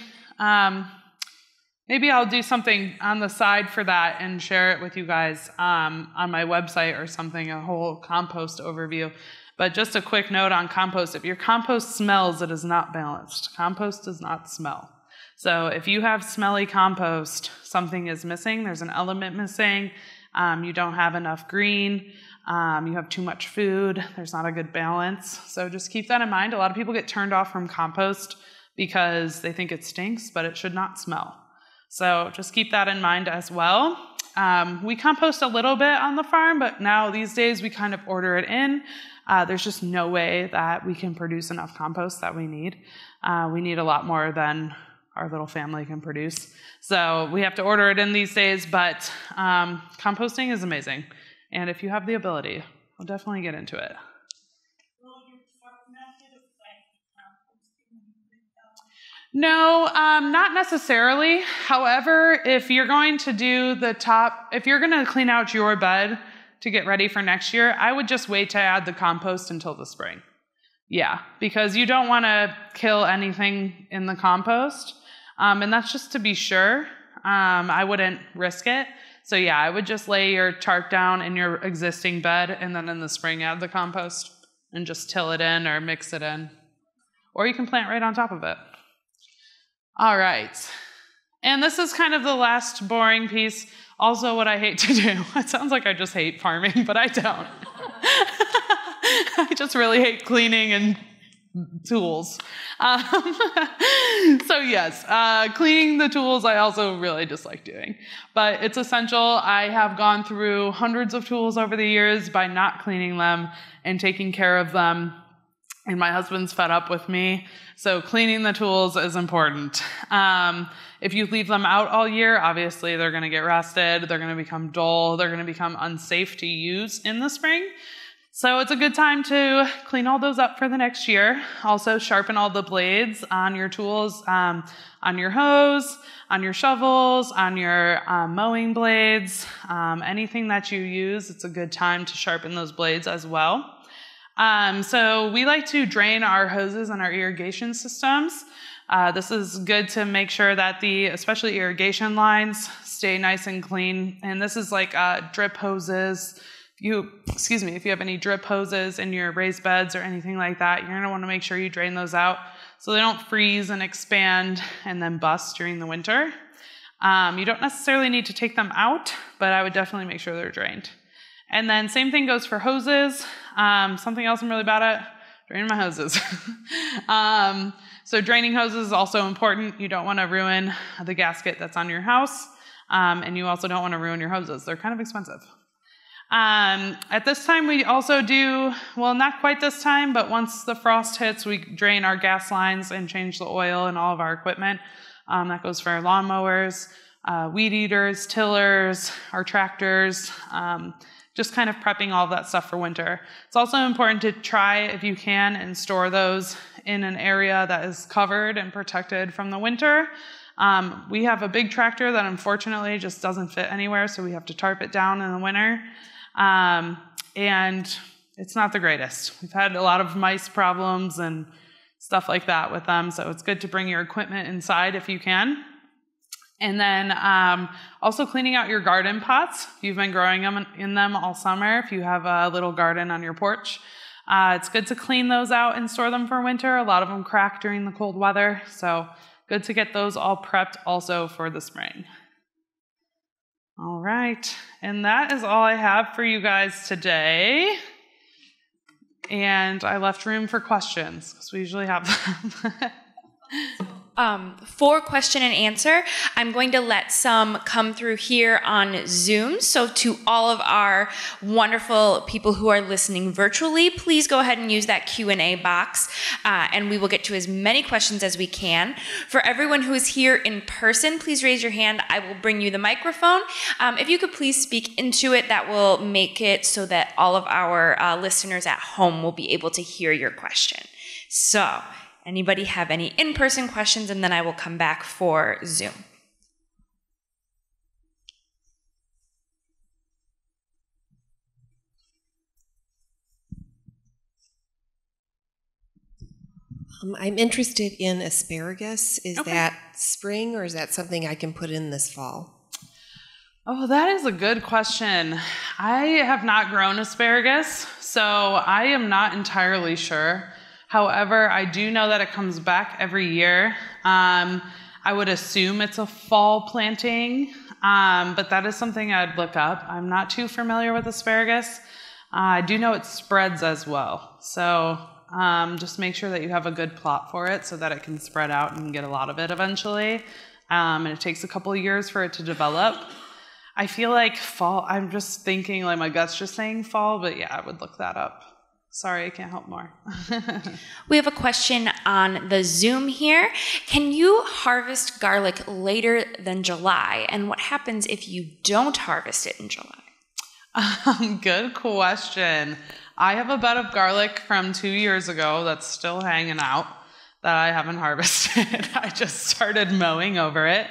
maybe I'll do something on the side for that and share it with you guys on my website or something, a whole compost overview. But just a quick note on compost. If your compost smells, it is not balanced. Compost does not smell. So if you have smelly compost, something is missing. There's an element missing. You don't have enough green. You have too much food. There's not a good balance. So just keep that in mind. A lot of people get turned off from compost because they think it stinks, but it should not smell. So just keep that in mind as well. We compost a little bit on the farm, but now these days we kind of order it in. There's just no way that we can produce enough compost that we need. We need a lot more than our little family can produce. So we have to order it in these days, but composting is amazing. And if you have the ability, I'll definitely get into it. No, not necessarily. However, if you're going to do if you're going to clean out your bed to get ready for next year, I would just wait to add the compost until the spring. Yeah, because you don't want to kill anything in the compost. And that's just to be sure. I wouldn't risk it. So yeah, I would just lay your tarp down in your existing bed and then in the spring add the compost and just till it in or mix it in. Or you can plant right on top of it. All right. And this is kind of the last boring piece. Also what I hate to do. It sounds like I just hate farming, but I don't. I just really hate cleaning and tools. So yes, cleaning the tools I also really dislike doing. But it's essential. I have gone through hundreds of tools over the years by not cleaning them and taking care of them. And my husband's fed up with me. So cleaning the tools is important. If you leave them out all year, obviously they're going to get rusted. They're going to become dull. They're going to become unsafe to use in the spring. So it's a good time to clean all those up for the next year. Also sharpen all the blades on your tools, on your hose, on your shovels, on your mowing blades, anything that you use. It's a good time to sharpen those blades as well. So we like to drain our hoses and our irrigation systems. This is good to make sure that especially irrigation lines stay nice and clean. And this is like drip hoses. If you have any drip hoses in your raised beds or anything like that, you're going to want to make sure you drain those out so they don't freeze and expand and then bust during the winter. You don't necessarily need to take them out, but I would definitely make sure they're drained. And then same thing goes for hoses. Something else I'm really bad at, draining my hoses. So draining hoses is also important. You don't want to ruin the gasket that's on your house. And you also don't want to ruin your hoses. They're kind of expensive. At this time, we also do, well, not quite this time, but once the frost hits, we drain our gas lines and change the oil in all of our equipment. That goes for our lawnmowers, weed eaters, tillers, our tractors, just kind of prepping all of that stuff for winter. It's also important to try, if you can, and store those in an area that is covered and protected from the winter. We have a big tractor that unfortunately just doesn't fit anywhere, so we have to tarp it down in the winter. And it's not the greatest. We've had a lot of mice problems and stuff like that with them, so it's good to bring your equipment inside if you can. And then also cleaning out your garden pots. If you've been growing them in them all summer, if you have a little garden on your porch, it's good to clean those out and store them for winter. A lot of them crack during the cold weather, so good to get those all prepped also for the spring. All right, and that is all I have for you guys today. And I left room for questions, because we usually have them. For question and answer, I'm going to let some come through here on Zoom. So to all of our wonderful people who are listening virtually, please go ahead and use that Q&A box, and we will get to as many questions as we can. For everyone who is here in person, please raise your hand. I will bring you the microphone. If you could please speak into it, that will make it so that all of our listeners at home will be able to hear your question. So Anybody have any in-person questions? And then I will come back for Zoom. I'm interested in asparagus. Is Okay. that spring or is that something I can put in this fall? Oh, that is a good question. I have not grown asparagus, so I am not entirely sure. However, I do know that it comes back every year. I would assume it's a fall planting, but that is something I'd look up. I'm not too familiar with asparagus. I do know it spreads as well. So just make sure that you have a good plot for it so that it can spread out and get a lot of it eventually. And it takes a couple of years for it to develop. I feel like fall, I'm just thinking, like my gut's just saying fall, but yeah, I would look that up. Sorry, I can't help more. We have a question on the Zoom here. Can you harvest garlic later than July? And what happens if you don't harvest it in July? Good question. I have a bed of garlic from 2 years ago that's still hanging out that I haven't harvested. I just started mowing over it.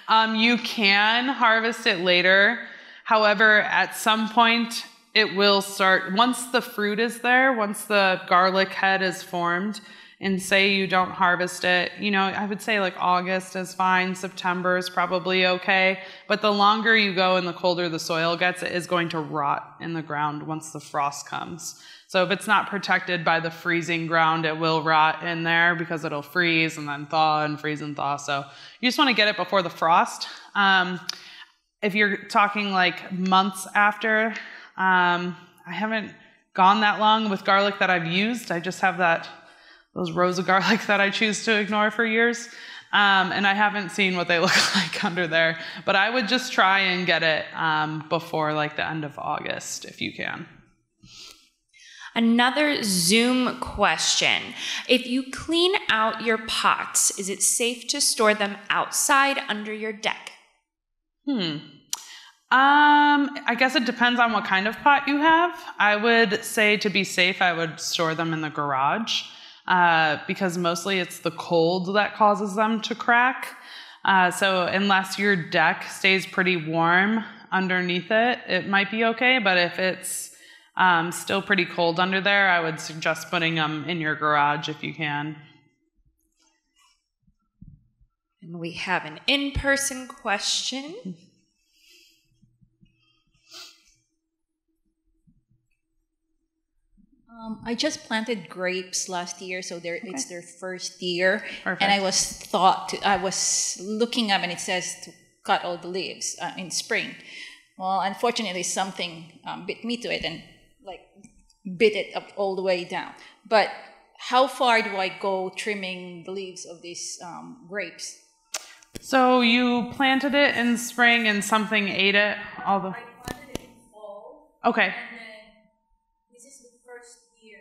You can harvest it later. However, at some point, it will start, once the fruit is there, once the garlic head is formed, and say you don't harvest it, I would say like August is fine, September is probably okay, but the longer you go and the colder the soil gets, it is going to rot in the ground once the frost comes. So if it's not protected by the freezing ground, it will rot in there because it'll freeze and then thaw and freeze and thaw. So you just want to get it before the frost. If you're talking like months after, I haven't gone that long with garlic that I've used. I just have those rows of garlic that I choose to ignore for years. And I haven't seen what they look like under there. But I would just try and get it before like the end of August if you can. Another Zoom question. If you clean out your pots, is it safe to store them outside under your deck? I guess it depends on what kind of pot you have. I would say to be safe, I would store them in the garage because mostly it's the cold that causes them to crack. So unless your deck stays pretty warm underneath it, it might be okay. But if it's still pretty cold under there, I would suggest putting them in your garage if you can. And we have an in-person question. I just planted grapes last year, so it's their first year. Perfect. And I was looking up, and it says to cut all the leaves in spring. Well, unfortunately, something bit me to it and like bit it up all the way down. But how far do I go trimming the leaves of these grapes? So you planted it in spring and something ate it? I planted it in fall. Okay. And then this is the first year,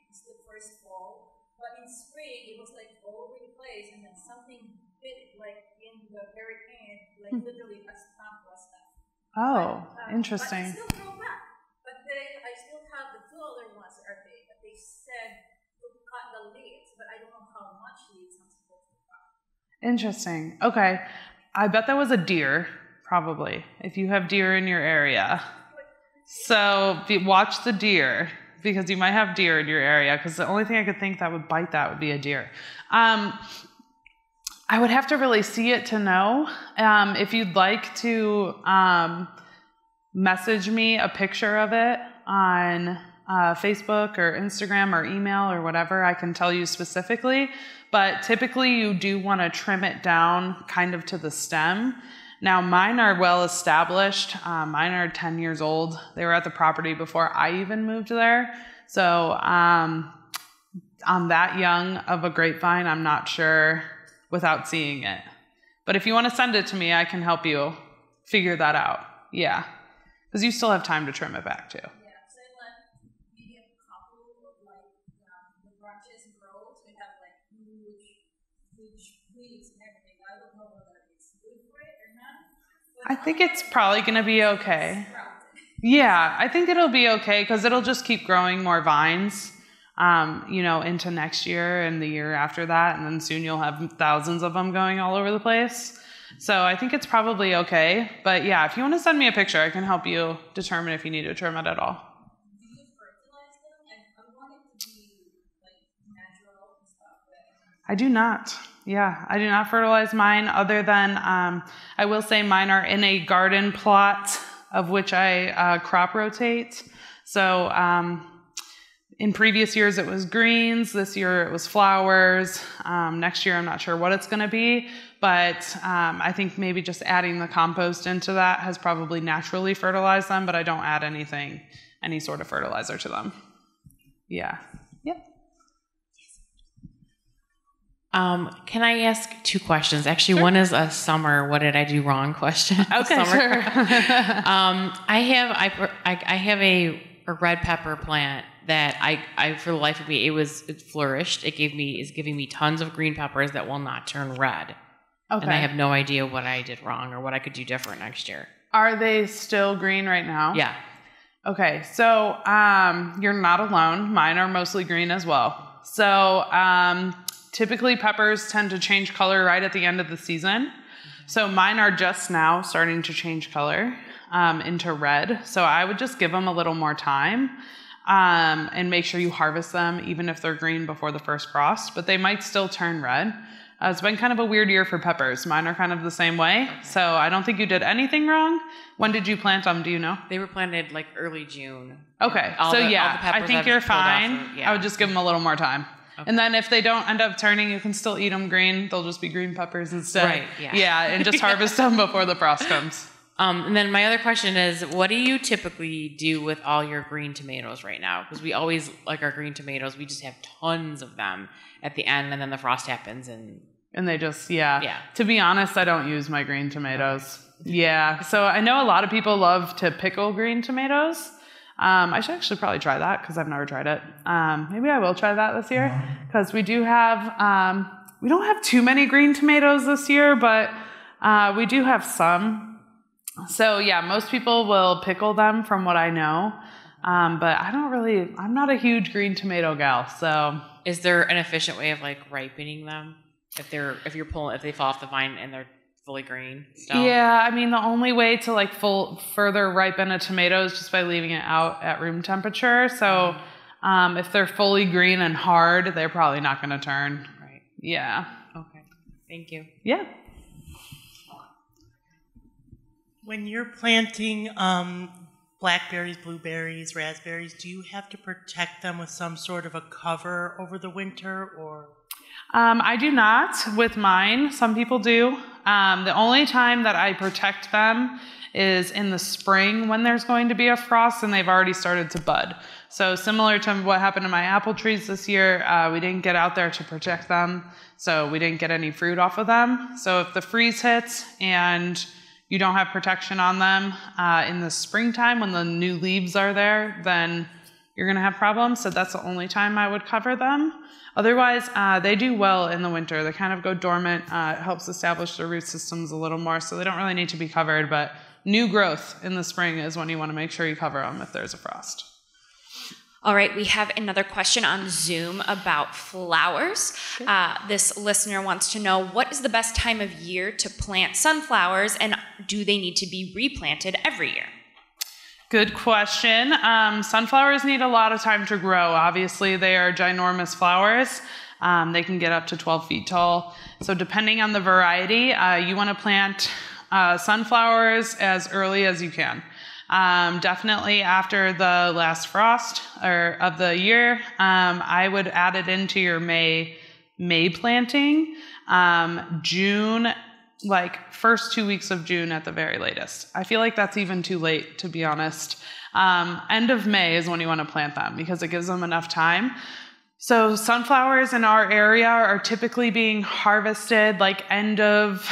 it's the first fall. But in spring, it was like all over the place, and then something bit it, like in the very end, like literally a stump was left. Oh, But interesting. it still grow back. But I still have the two other ones that are big, but they said to cut the leaves, but I don't know how much leaves I'm supposed to cut. Interesting. Okay. I bet that was a deer, probably, if you have deer in your area. So watch the deer, because you might have deer in your area, because the only thing I could think that would bite that would be a deer. I would have to really see it to know. If you'd like to message me a picture of it on Facebook or Instagram or email or whatever, I can tell you specifically. But typically you do want to trim it down kind of to the stem. Now mine are well established. Mine are 10 years old. They were at the property before I even moved there. So on that young of a grapevine, I'm not sure without seeing it. But if you want to send it to me, I can help you figure that out. Yeah. Because you still have time to trim it back too. Yeah, so I let maybe a couple of like the branches grow, so we have like huge leaves and everything. I don't know whether it's good for it or not. I think it's probably going to be okay. Yeah, I think it'll be okay because it'll just keep growing more vines. into next year and the year after that. And then soon you'll have thousands of them going all over the place. So I think it's probably okay. But yeah, if you want to send me a picture, I can help you determine if you need to trim it at all. Do you fertilize them? I want it to be like natural and stuff. I do not. Yeah, I do not fertilize mine other than I will say mine are in a garden plot of which I crop rotate. So in previous years it was greens. This year it was flowers. Next year I'm not sure what it's going to be. But I think maybe just adding the compost into that has probably naturally fertilized them, but I don't add any sort of fertilizer to them. Yeah. Yep. Can I ask 2 questions? Actually, Sure. One is a summer, what did I do wrong question. Okay, sure. I have a red pepper plant that I for the life of me, it flourished. It's giving me tons of green peppers that will not turn red. Okay. And I have no idea what I did wrong or what I could do different next year. Are they still green right now? Yeah. Okay, so you're not alone. Mine are mostly green as well. So typically peppers tend to change color right at the end of the season. So mine are just now starting to change color into red. So I would just give them a little more time and make sure you harvest them even if they're green before the first frost, but they might still turn red. It's been kind of a weird year for peppers. Mine are kind of the same way. So I don't think you did anything wrong. When did you plant them? Do you know? They were planted like early June. Okay. I think you're fine. I would just give them a little more time. Okay. And then if they don't end up turning, you can still eat them green. They'll just be green peppers instead. Right, yeah. Yeah, and just harvest them before the frost comes. And then my other question is, what do you typically do with all your green tomatoes right now? Because we always like our green tomatoes. We just have tons of them at the end, and then the frost happens. And they just, yeah. To be honest, I don't use my green tomatoes. Okay. Yeah. So I know a lot of people love to pickle green tomatoes. I should actually probably try that because I've never tried it. Maybe I will try that this year because we don't have too many green tomatoes this year, but we do have some. So yeah, most people will pickle them from what I know. But I'm not a huge green tomato gal. So is there an efficient way of like ripening them? If they fall off the vine and they're fully green still? Yeah, I mean, the only way to like further ripen a tomato is just by leaving it out at room temperature. So if they're fully green and hard, they're probably not going to turn. Right. Yeah. Okay. Thank you. Yeah. When you're planting blackberries, blueberries, raspberries, do you have to protect them with some sort of a cover over the winter or? I do not with mine. Some people do. The only time that I protect them is in the spring when there's going to be a frost and they've already started to bud. So similar to what happened to my apple trees this year, we didn't get out there to protect them, so we didn't get any fruit off of them. So if the freeze hits and you don't have protection on them in the springtime when the new leaves are there, then you're going to have problems. So that's the only time I would cover them. Otherwise, they do well in the winter. They kind of go dormant. It helps establish their root systems a little more, so they don't really need to be covered. But new growth in the spring is when you want to make sure you cover them if there's a frost. All right, we have another question on Zoom about flowers. This listener wants to know, what is the best time of year to plant sunflowers, and do they need to be replanted every year? Good question. Sunflowers need a lot of time to grow. Obviously, they are ginormous flowers. They can get up to 12 feet tall. So depending on the variety, you want to plant sunflowers as early as you can. Definitely after the last frost of the year, I would add it into your May planting. June, like first 2 weeks of June at the very latest. I feel like that's even too late, to be honest. End of May is when you want to plant them because it gives them enough time. So sunflowers in our area are typically being harvested like end of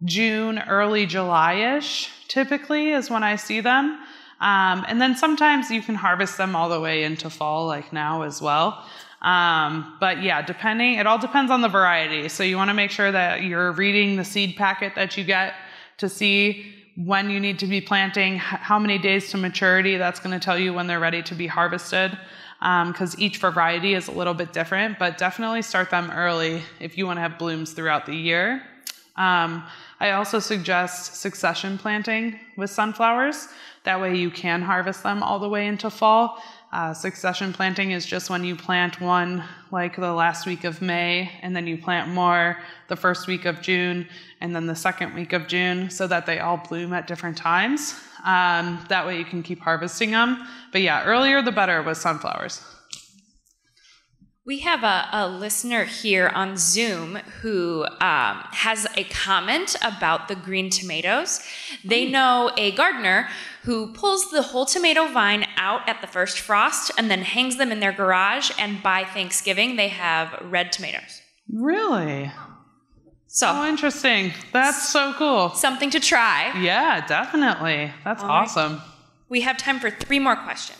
June, early July-ish, typically is when I see them. And then sometimes you can harvest them all the way into fall, like now as well. But yeah, it all depends on the variety. So you want to make sure that you're reading the seed packet that you get to see when you need to be planting, how many days to maturity. That's going to tell you when they're ready to be harvested. because each variety is a little bit different, but definitely start them early if you want to have blooms throughout the year. I also suggest succession planting with sunflowers. That way you can harvest them all the way into fall. Succession planting is just when you plant one like the last week of May, and then you plant more the first week of June, and then the second week of June, so that they all bloom at different times. That way you can keep harvesting them. But yeah, earlier the better with sunflowers. We have a listener here on Zoom who has a comment about the green tomatoes. They know a gardener who pulls the whole tomato vine out at the first frost and then hangs them in their garage, and by Thanksgiving they have red tomatoes. Really? So oh, interesting. That's so cool. Something to try. Yeah, definitely. That's awesome. Right. We have time for 3 more questions.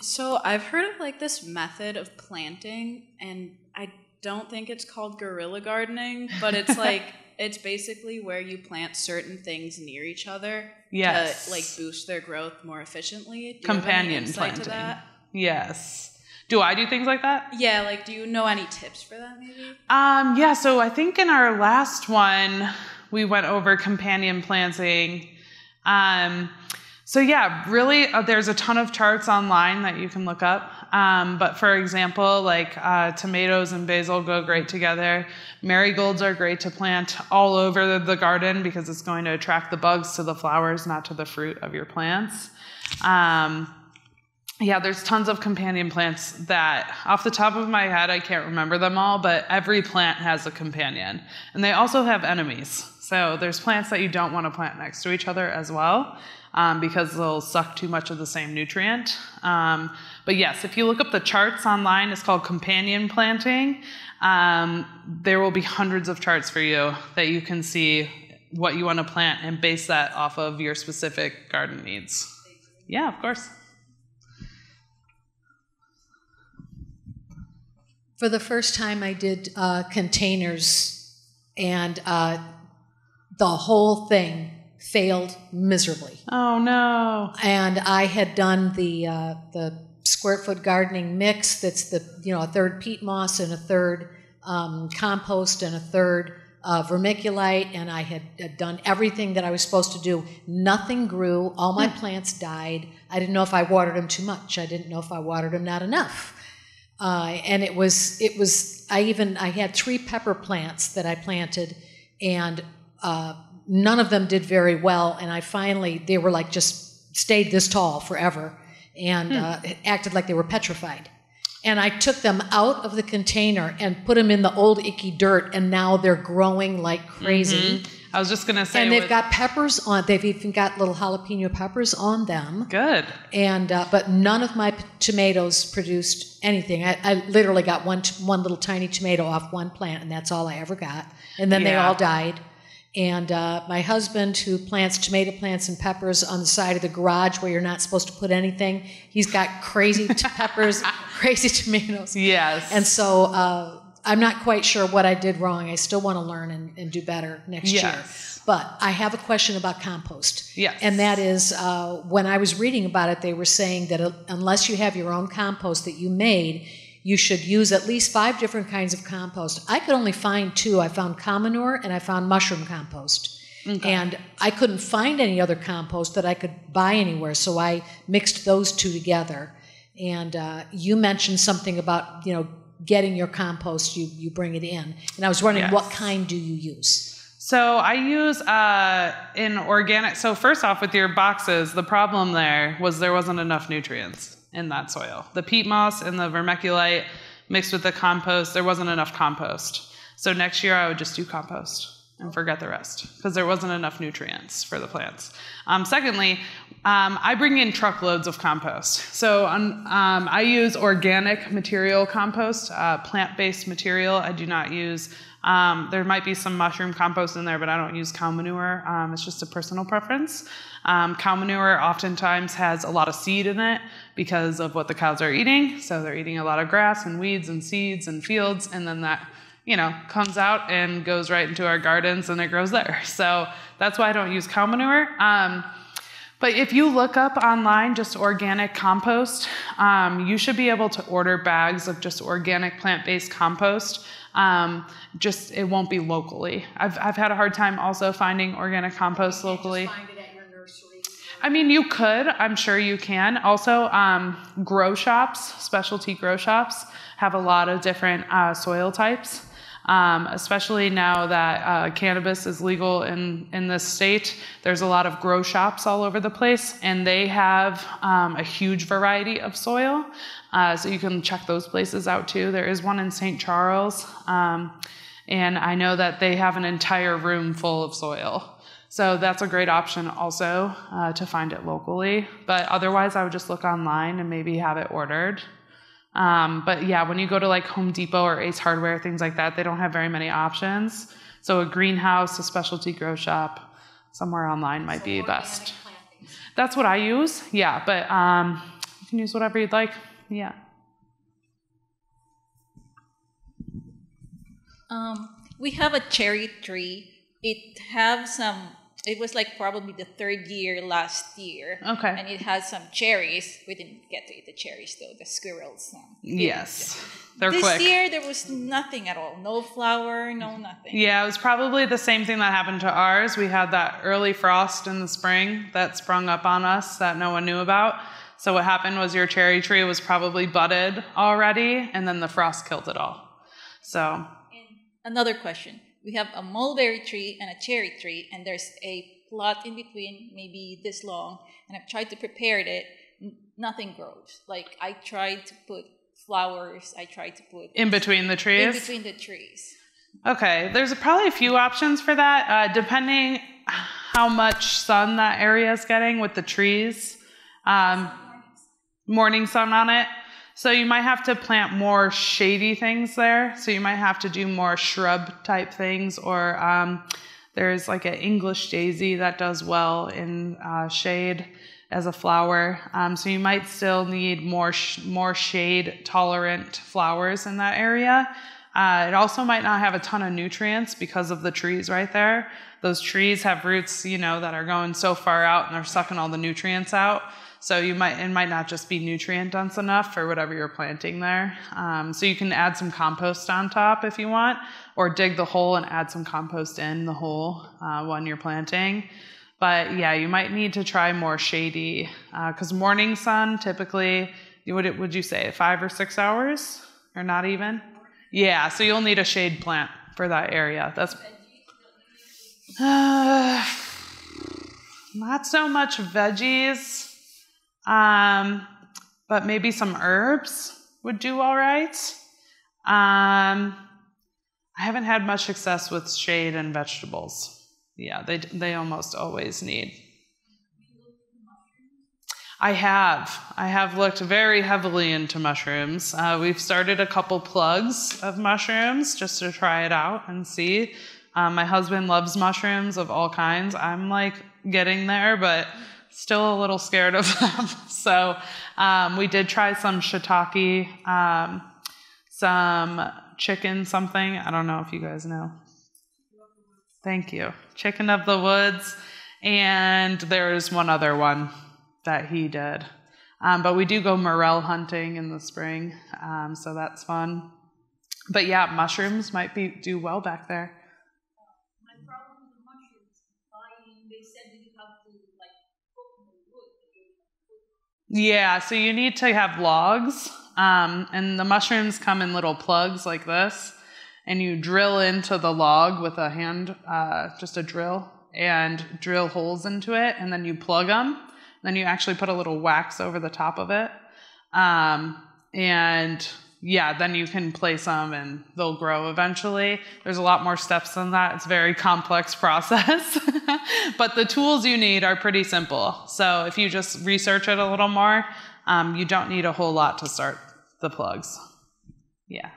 So I've heard of like this method of planting, and I don't think it's called guerrilla gardening, but it's like it's basically where you plant certain things near each other to like boost their growth more efficiently. Do you have any insight to that? Yes. Do I do things like that? Yeah, like do you know any tips for that maybe? Yeah, so I think in our last one we went over companion planting. So yeah, really, there's a ton of charts online that you can look up. But for example, like tomatoes and basil go great together. Marigolds are great to plant all over the garden because it's going to attract the bugs to the flowers, not to the fruit of your plants. Yeah, there's tons of companion plants that, off the top of my head, I can't remember them all, but every plant has a companion. And they also have enemies. So there's plants that you don't want to plant next to each other as well. Because they'll suck too much of the same nutrient. But yes, if you look up the charts online, it's called companion planting. There will be hundreds of charts for you that you can see what you want to plant and base that off of your specific garden needs. Yeah, of course. For the first time, I did containers, and the whole thing failed miserably. Oh no! And I had done the square foot gardening mix. That's a third peat moss and a third compost and a third vermiculite. And I had done everything that I was supposed to do. Nothing grew. All my plants died. I didn't know if I watered them too much. I didn't know if I watered them not enough. And it was. I had 3 pepper plants that I planted, and none of them did very well, and they were like just stayed this tall forever and acted like they were petrified. And I took them out of the container and put them in the old icky dirt, and now they're growing like crazy. Mm-hmm. I was just going to say. And they've got peppers on, they've even got little jalapeno peppers on them. Good. And, but none of my tomatoes produced anything. I literally got one little tiny tomato off one plant, and that's all I ever got. And then they all died. And my husband, who plants tomato plants and peppers on the side of the garage where you're not supposed to put anything, he's got crazy peppers, crazy tomatoes. Yes. And so I'm not quite sure what I did wrong. I still want to learn and do better next year. But I have a question about compost. Yes. And that is, when I was reading about it, they were saying that unless you have your own compost that you made, you should use at least 5 different kinds of compost. I could only find 2. I found cow manure and I found mushroom compost. Okay. And I couldn't find any other compost that I could buy anywhere, so I mixed those 2 together. And you mentioned something about, getting your compost, you bring it in. And I was wondering, what kind do you use? So I use in organic. So first off, with your boxes, the problem there wasn't enough nutrients in that soil. The peat moss and the vermiculite mixed with the compost, there wasn't enough compost. So next year I would just do compost and forget the rest because there wasn't enough nutrients for the plants. Secondly, I bring in truckloads of compost. So I use organic material compost, plant-based material. I do not use, there might be some mushroom compost in there, but I don't use cow manure. It's just a personal preference. Cow manure oftentimes has a lot of seed in it because of what the cows are eating. So they're eating a lot of grass and weeds and seeds and fields, and then that comes out and goes right into our gardens and it grows there. So that's why I don't use cow manure. But if you look up online just organic compost, you should be able to order bags of just organic plant-based compost. Just it won't be locally. I've had a hard time also finding organic compost locally. Just find it at your nursery. I mean, you could. I'm sure you can. Also, grow shops, specialty grow shops, have a lot of different soil types. Especially now that cannabis is legal in this state, there's a lot of grow shops all over the place, and they have a huge variety of soil. So you can check those places out too. There is one in St. Charles, and I know that they have an entire room full of soil. So that's a great option also to find it locally. But otherwise, I would just look online and maybe have it ordered. But yeah, when you go to like Home Depot or Ace Hardware, things like that, they don't have very many options. So a greenhouse, a specialty grow shop, somewhere online might be best. That's what I use. Yeah, but you can use whatever you'd like. Yeah. We have a cherry tree. It was like probably the third year last year. Okay. And it has some cherries. We didn't get to eat the cherries though, the squirrels. Yes. They're this quick. This year there was nothing at all. No flower, no nothing. Yeah, it was probably the same thing that happened to ours. We had that early frost in the spring that sprung up on us that no one knew about. So what happened was your cherry tree was probably budded already, and then the frost killed it all. So. And another question. We have a mulberry tree and a cherry tree, and there's a plot in between, maybe this long, and I've tried to prepare it. Nothing grows. Like, I tried to put flowers, I tried to put... In between the trees? In between the trees. Okay, there's probably a few options for that, depending how much sun that area is getting with the trees. Morning sun on it. So you might have to plant more shady things there. So you might have to do more shrub type things, or there's like an English daisy that does well in shade as a flower. So you might still need more shade tolerant flowers in that area. It also might not have a ton of nutrients because of the trees right there. Those trees have roots, that are going so far out and they're sucking all the nutrients out. So it might not just be nutrient dense enough for whatever you're planting there. So you can add some compost on top if you want, or dig the hole and add some compost in the hole when you're planting. But yeah, you might need to try more shady, because morning sun typically, would you say 5 or 6 hours, or not even? Yeah, so you'll need a shade plant for that area. That's not so much veggies. But maybe some herbs would do all right. I haven't had much success with shade and vegetables. Yeah, they almost always need. I have looked very heavily into mushrooms. We've started a couple plugs of mushrooms just to try it out and see. My husband loves mushrooms of all kinds. I'm like getting there, but still a little scared of them. So we did try some shiitake, some chicken something. I don't know if you guys know. Thank you. Chicken of the woods. And there's one other one that he did. But we do go morel hunting in the spring, so that's fun. But yeah, mushrooms might do well back there. My problem with the mushrooms, they said that you have to cook the wood. Yeah, so you need to have logs, and the mushrooms come in little plugs like this, and you drill into the log with a hand, just a drill, and drill holes into it, and then you plug them. Then you actually put a little wax over the top of it. And yeah, then you can place them and they'll grow eventually. There's a lot more steps than that. It's a very complex process. But the tools you need are pretty simple. So if you just research it a little more, you don't need a whole lot to start the plugs. Yeah.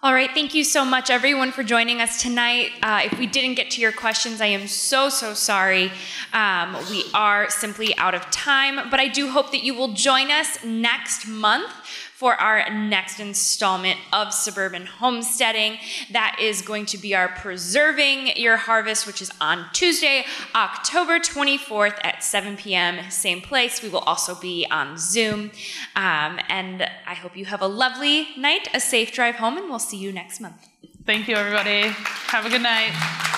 All right, thank you so much, everyone, for joining us tonight. If we didn't get to your questions, I am so sorry. We are simply out of time, but I do hope that you will join us next month for our next installment of Suburban Homesteading. That is going to be our Preserving Your Harvest, which is on Tuesday, October 24th at 7 p.m., same place. We will also be on Zoom. And I hope you have a lovely night, a safe drive home, and we'll see you next month. Thank you, everybody. Have a good night.